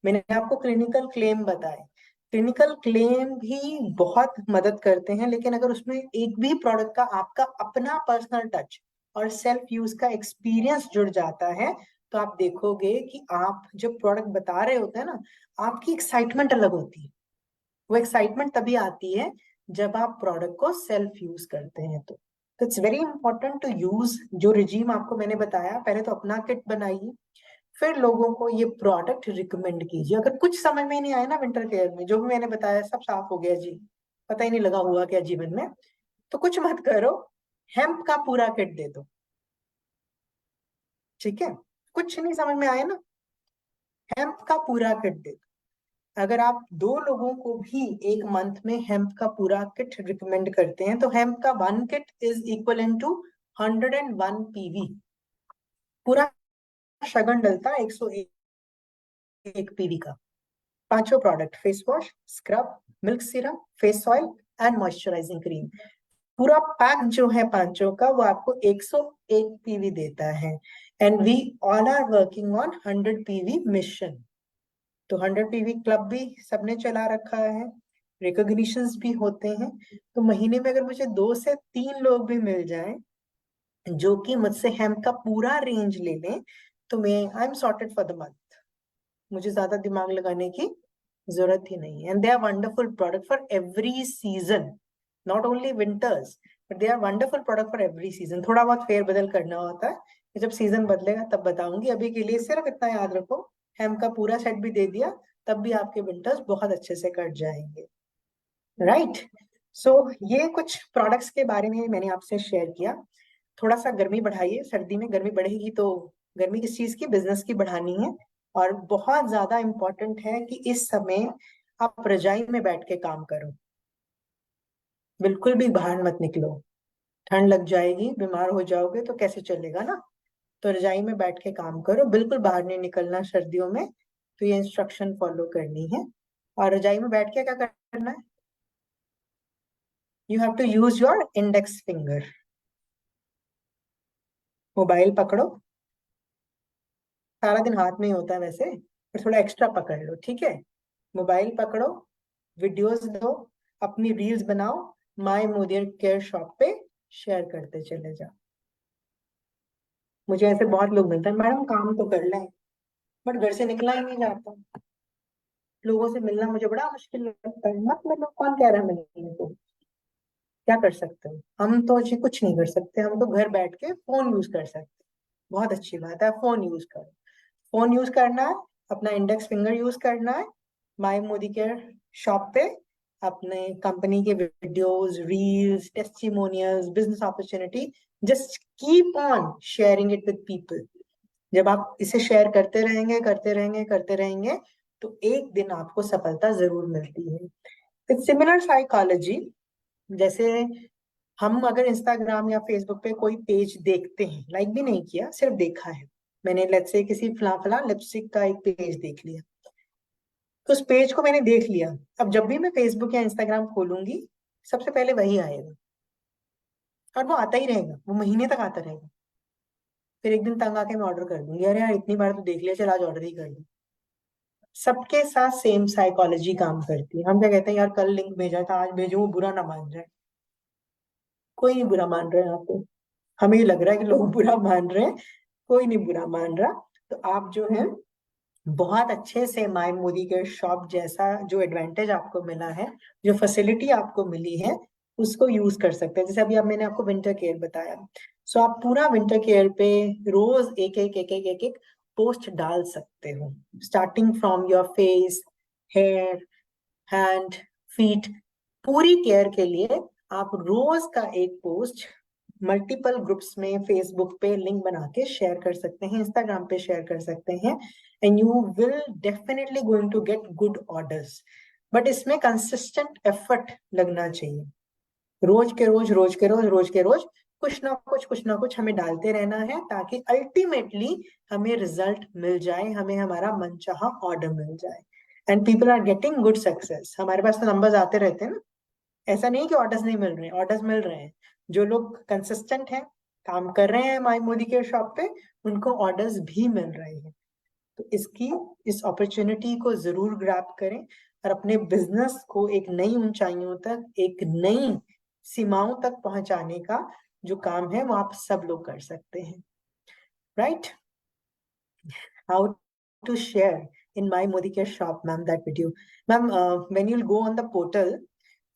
मैंने आपको क्लिनिकल क्लेम बताए, क्लिनिकल क्लेम भी बहुत मदद करते हैं, लेकिन अगर उसमें एक भी प्रोडक्ट का आपका अपना पर्सनल टच और सेल्फ यूज का एक्सपीरियंस जुड़ जाता है, तो आप देखोगे कि आप जब प्रोडक्ट बता रहे होते हैं ना, आपकी एक्साइटमेंट अलग होती है। वो एक्साइटमेंट तभी आती है जब आप प्रोडक्ट को सेल्फ यूज करते हैं। तो it's very important to use जो रिजीम आपको मैंने बताया। पहले तो अपना किट बनाइए, फिर लोगों को ये प्रोडक्ट रिकमेंड कीजिए। अगर कुछ समझ में ही नहीं आया ना विंटर केयर में, जो भी मैंने बताया सब साफ हो गया जी, पता ही नहीं लगा हुआ क्या जीवन में, तो कुछ मत करो, हेम्प का पूरा किट दे दो, ठीक है। कुछ नहीं समझ में आया ना, हेम्प का पूरा किट दे दो। अगर आप दो लोगों को भी एक मंथ में हेम्प का पूरा किट रिकमेंड करते हैं, तो हेम्प का one kit is equal to 101 PV। पूरा शगन डलता 101 PV का। पांचों product, face wash, scrub, milk serum, face oil and moisturising cream, पूरा पैक जो है पांचों का, वो आपको 101 PV देता है। And we all are working on 100 PV mission. तो 100 PV क्लब भी सबने चला रखा है, रिकॉग्निशंस भी होते हैं। तो महीने में अगर मुझे 2 से 3 लोग भी मिल जाएं जो कि मुझसे हेम्प का पूरा रेंज ले लें, तो मैं I am sorted for the month. मुझे ज्यादा दिमाग लगाने की जरूरत ही नहीं है। And they are wonderful product for every season, not only winters, but they are wonderful product for every season. थोड़ा बहुत फेर बदल करना होता है, जब सीजन बदलेगा तब बताऊंगी। अभी के लिए सिर्फ इतना याद रखो, हेम का पूरा सेट भी दे दिया, तब भी आपके विंटर्स बहुत अच्छे से कट जाएंगे, राइट। सो ये कुछ प्रोडक्ट्स के बारे में मैंने आपसे शेयर किया। थोड़ा सा गर्मी बढ़ाइए, सर्दी में गर्मी बढ़ेगी तो गर्मी किस चीज की, बिजनेस की बढ़ानी है। और बहुत ज्यादा इंपॉर्टेंट है कि इस समय आप रजाई में बैठ के काम करो, बिल्कुल भी बाहर मत निकलो। ठंड लग जाएगी, बीमार हो जाओगे तो कैसे चलेगा ना। तो रजाई में बैठ के काम करो, बिल्कुल बाहर नहीं निकलना सर्दियों में। तो ये इंस्ट्रक्शन फॉलो करनी है। और रजाई में बैठ के क्या करना है, you have to use your index finger. Mobile पकड़ो, सारा दिन हाथ में ही होता है वैसे, पर थोड़ा एक्स्ट्रा पकड़ लो, ठीक है। मोबाइल पकड़ो, वीडियोस दो, अपनी रील्स बनाओ, माय मोदी केयर शॉप पे शेयर करते चले जाओ। मुझे ऐसे बहुत लोग मिलते हैं, मैडम काम तो कर लें बट घर से निकला ही नहीं जाता, लोगों से मिलना मुझे बड़ा मुश्किल लगता है। मत मिलो, कौन कह रहा है मिलने को, क्या कर सकते हो। हम तो जी कुछ नहीं कर सकते, हम तो घर बैठ के फोन यूज कर सकते हैं। बहुत अच्छी बात है, फोन यूज करो। फोन यूज करना है, अपना इंडेक्स फिंगर यूज करना है, माई मोदी केयर शॉप पे अपने कंपनी के videos, reels, testimonials, business opportunity, just keep on sharing it with people. जब आप इसे शेयर करते रहेंगे, करते रहेंगे, करते रहेंगे, तो एक दिन आपको सफलता जरूर मिलती है। It's similar psychology. जैसे हम अगर इंस्टाग्राम या फेसबुक पे कोई पेज देखते हैं, लाइक भी नहीं किया, सिर्फ देखा है, मैंने लेट्स से किसी फला फला लिपस्टिक का एक पेज देख लिया, तो उस पेज को मैंने देख लिया। अब जब भी मैं फेसबुक या इंस्टाग्राम खोलूंगी, सबसे पहले वही आएगा, और वो आता ही रहेगा, वो महीने तक आता रहेगा। फिर एक दिन तंग आके मैं ऑर्डर कर दूंगी, अरे यार इतनी बार तो देख लिया, चल आज ऑर्डर ही कर दूं। सबके साथ सेम साइकोलॉजी काम करती है। हम क्या कहते हैं, यार कल लिंक भेजा था, आज भेजूं, वो बुरा ना मान जाए। कोई नहीं बुरा मान रहा है यहाँ पे, हमें ही लग रहा है कि लोग बुरा मान रहे हैं, कोई नहीं बुरा मान रहा। तो आप जो है बहुत अच्छे से माई मोदी के शॉप जैसा जो एडवांटेज आपको मिला है, जो फैसिलिटी आपको मिली है, उसको यूज कर सकते हैं। जैसे अभी अब मैंने आपको विंटर केयर बताया, सो आप पूरा विंटर केयर पे रोज एक एक एक एक एक एक पोस्ट डाल सकते हो, starting from your face, hair, hand, feet, पूरी केयर के लिए आप रोज का एक पोस्ट मल्टीपल ग्रुप्स में फेसबुक पे लिंक बना के शेयर कर सकते हैं, इंस्टाग्राम पे शेयर कर सकते हैं, and you will definitely going to get good orders. But इसमें कंसिस्टेंट एफर्ट लगना चाहिए, रोज के रोज, रोज के रोज, रोज के रोज कुछ ना कुछ हमें डालते रहना है, ताकि अल्टीमेटली हमें रिजल्ट मिल जाए, हमें हमारा मनचाहा ऑर्डर मिल जाए। And people are getting good success. हमारे पास तो नंबर्स आते रहते हैं ना। ऐसा नहीं कि ऑर्डर्स नहीं मिल रहे हैं, ऑर्डर्स मिल रहे हैं। जो लोग कंसिस्टेंट हैं, काम कर रहे हैं माई मोदी के शॉप पे, उनको ऑर्डर्स भी मिल रहे हैं। तो इस अपॉर्चुनिटी को जरूर ग्रैब करें और अपने बिजनेस को एक नई ऊंचाइयों तक, एक नई सीमाओं तक पहुंचाने का जो काम है वो आप सब लोग कर सकते हैं। Right? How to share in my Modi care shop, ma'am, that video. Ma'am, when you go on the portal,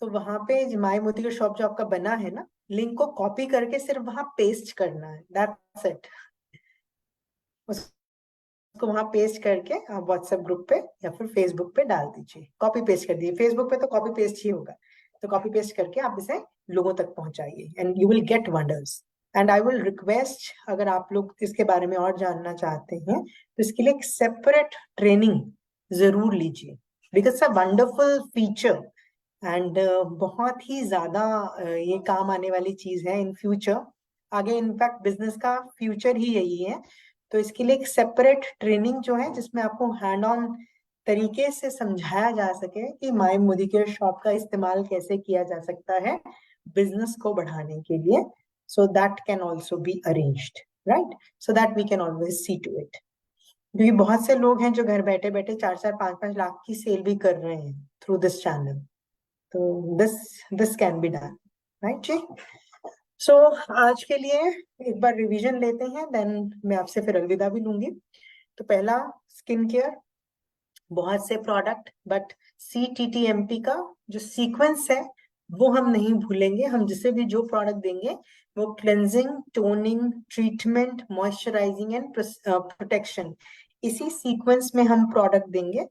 तो वहां पे माई मोदी केयर शॉप जो आपका बना है ना, लिंक को कॉपी करके सिर्फ वहां पेस्ट करना है, दैट्स इट। उसको वहां पेस्ट करके आप व्हाट्सएप ग्रुप पे या फिर फेसबुक पे डाल दीजिए। कॉपी पेस्ट कर दीजिए, फेसबुक पे तो कॉपी पेस्ट ही होगा। तो कॉपी पेस्ट करके आप इसे लोगों तक पहुंचाइए and you will get wonders. And I will request, अगर आप लोग इसके बारे में और जानना चाहते हैं तो इसके लिए एक सेपरेट ट्रेनिंग जरूर लीजिए, because a wonderful feature and बहुत ही ज्यादा ये काम आने वाली चीज है इन फ्यूचर। आगे इनफैक्ट बिजनेस का फ्यूचर ही यही है। तो इसके लिए एक सेपरेट ट्रेनिंग जो है, जिसमें आपको हैंड ऑन तरीके से समझाया जा सके कि माई मोदी केयर शॉप का इस्तेमाल कैसे किया जा सकता है बिजनेस को बढ़ाने के लिए। So that can also be arranged, right? So that we can always see to it. क्योंकि बहुत से लोग हैं जो घर बैठे बैठे 4-4, 5-5 लाख की सेल भी कर रहे हैं थ्रू दिस चैनल। तो this can be done, right जी? सो आज के लिए एक बार रिवीजन लेते हैं, देन मैं आपसे फिर अलविदा भी लूंगी। तो पहला, स्किन केयर, बहुत से प्रोडक्ट, बट CTTMP का जो सीक्वेंस है वो हम नहीं भूलेंगे। हम जिसे भी जो प्रोडक्ट देंगे वो cleansing, toning, treatment, moisturising and protection, इसी सीक्वेंस में हम प्रोडक्ट देंगे।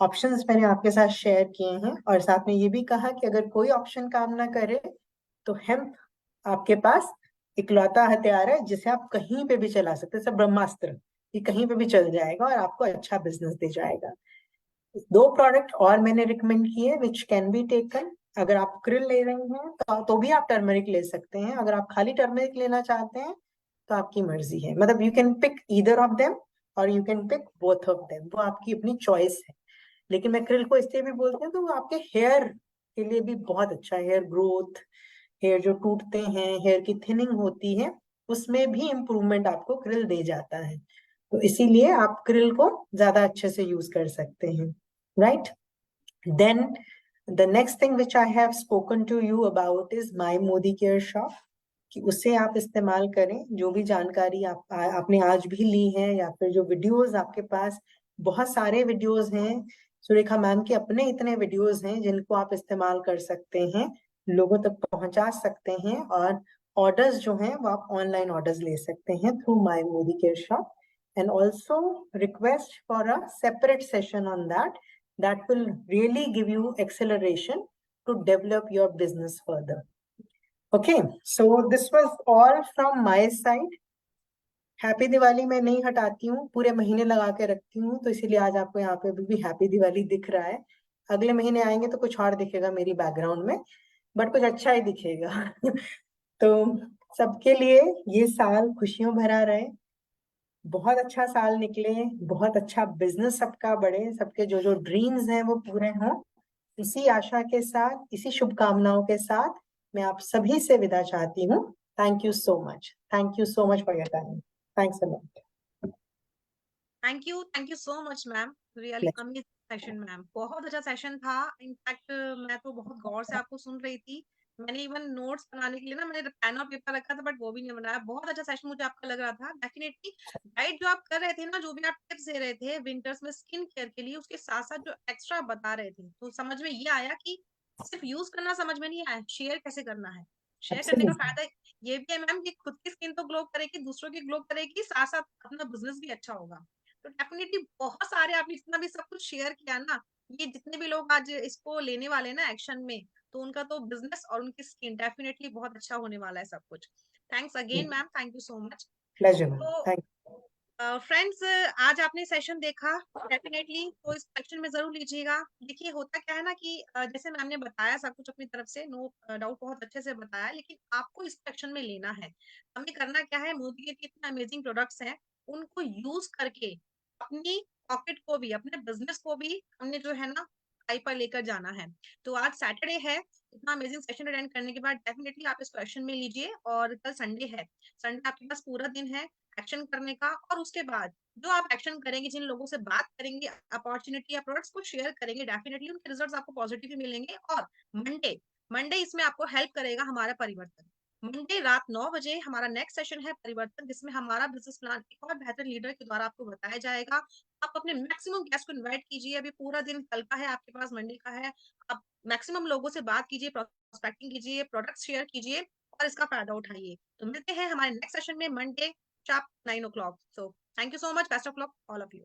ऑप्शंस मैंने आपके साथ शेयर किए हैं और साथ में ये भी कहा कि अगर कोई ऑप्शन काम ना करे तो हेम्प आपके पास इकलौता हथियार है जिसे आप कहीं पे भी चला सकते हैं। सब ब्रह्मास्त्र, ये कहीं पे भी चल जाएगा और आपको अच्छा बिजनेस दे जाएगा। 2 प्रोडक्ट और मैंने रिकमेंड किए विच कैन बी टेकन। अगर आप क्रिल ले रहे हैं तो भी आप टर्मरिक ले सकते हैं। अगर आप खाली टर्मरिक लेना चाहते हैं तो आपकी मर्जी है, मतलब you can pick either of them or you can pick both of them, वो आपकी अपनी चॉइस है। लेकिन मैं क्रिल को इसलिए भी बोलती हूँ तो वो आपके हेयर के लिए भी बहुत अच्छा है। हेयर ग्रोथ, हेयर जो टूटते हैं, हेयर की थिनिंग होती है, उसमें भी इम्प्रूवमेंट आपको क्रिल दे जाता है। तो इसीलिए आप क्रिल को ज्यादा अच्छे से यूज कर सकते हैं, right? Then the next thing which I have spoken to you about is my Modi care shop, कि उसे आप इस्तेमाल करें। जो भी जानकारी आपने आज भी ली है, या फिर जो वीडियोस आपके पास, बहुत सारे वीडियोस हैं, सुरेखा मैम के अपने इतने वीडियोस हैं जिनको आप इस्तेमाल कर सकते हैं, लोगों तक पहुंचा सकते हैं, और ऑर्डर्स जो हैं वो आप ऑनलाइन ऑर्डर्स ले सकते हैं through my Modi care shop. And also request for a separate session on that will really give you acceleration to develop your business further. Okay, so this was all from my side. Happy Diwali मैं नहीं हटाती हूँ, पूरे महीने लगा के रखती हूँ, तो इसीलिए आज आपको यहाँ पे भी हैप्पी दिवाली दिख रहा है। अगले महीने आएंगे तो कुछ और दिखेगा मेरी बैकग्राउंड में, बट कुछ अच्छा ही दिखेगा। तो सबके लिए ये साल खुशियों भरा रहे, बहुत अच्छा साल निकले, बहुत अच्छा बिजनेस सबका बढ़े, सबके जो जो ड्रीम्स हैं वो पूरे हों। इसी आशा के साथ, इसी शुभकामनाओं के साथ मैं आप सभी से विदा चाहती हूँ। Thank you so much, thank you so much for your time. Thanks a lot. Thank you so much ma'am, really amazing session ma'am, बहुत अच्छा सेशन था। इनफैक्ट मैं तो बहुत गौर से आपको सुन रही थी। मैंने इवन नोट्स बनाने के लिए ना मैंने पेन और पेपर रखा था, बट वो भी नहीं बनाया। बहुत अच्छा सेशन मुझे आपका लग रहा था। डेफिनेटली गाइड जो आप कर रहे थे ना, जो भी आप टिप्स दे रहे थे विंटर्स में स्किन केयर के लिए, उसके साथ साथ जो एक्स्ट्रा बता रहे थे, तो समझ में ये आया कि सिर्फ यूज करना समझ में नहीं आया, शेयर कैसे करना है। शेयर करने का एब्सोल्युटली। फायदा ये भी है मैम कि खुद की स्किन तो ग्लो करेगी, दूसरों की ग्लो करेगी, साथ साथ अपना बिजनेस भी अच्छा होगा। तो डेफिनेटली बहुत सारे आपने जितना भी सब कुछ शेयर किया ना, ये जितने भी लोग आज इसको लेने वाले हैं ना एक्शन में, तो उनका तो बिजनेस और उनकी स्किन डेफिनेटली बहुत अच्छा होने वाला है सब कुछ। Thanks again ma'am, thank you so much. Pleasure ma'am, तो थैंक फ्रेंड्स, आज आपने सेशन देखा डेफिनेटली, तो इस सेशन में ज़रूर लीजिएगा। देखिए होता क्या है ना कि जैसे मैम ने बताया सब कुछ अपनी तरफ से, नो डाउट बहुत अच्छे से बताया, लेकिन आपको इस सेक्शन में लेना है। हमें करना क्या है, मोदी के इतने अमेजिंग प्रोडक्ट्स हैं, उनको यूज़ करके अपनी पॉकेट को भी, अपने बिज़नेस को भी हमने जो है ना हाई पर लेकर जाना है। तो आज सैटरडे है, इतना अमेजिंग सेशन अटेंड करने के बाद डेफिनेटली आप इस क्वेश्चन में लीजिए, और कल संडे है। संडे आपके पास पूरा दिन है एक्शन करने का, और उसके बाद जो आप एक्शन करेंगे, जिन लोगों से बात करेंगे, अपॉर्चुनिटी या प्रोडक्ट्स को शेयर करेंगे, डेफिनिटली उनके रिजल्ट्स आपको पॉजिटिव ही मिलेंगे। और मंडे मंडे इसमें आपको हेल्प करेगा हमारा परिवर्तन। मंडे रात 9 बजे हमारा नेक्स्ट सेशन है परिवर्तन, जिसमें हमारा बिजनेस प्लान एक और बेहतर लीडर के द्वारा आपको बताया जाएगा। आप अपने मैक्सिमम गेस्ट को इनवाइट कीजिए, अभी पूरा दिन कल का है आपके पास, मंडे का है। आप मैक्सिमम लोगों से बात कीजिए, प्रोस्पेक्टिंग कीजिए, प्रोडक्ट्स शेयर कीजिए और इसका फायदा उठाइए। तो मिलते हैं हमारे नेक्स्ट सेशन में Monday sharp 9 o'clock. So thank you so much. Best of luck, all of you.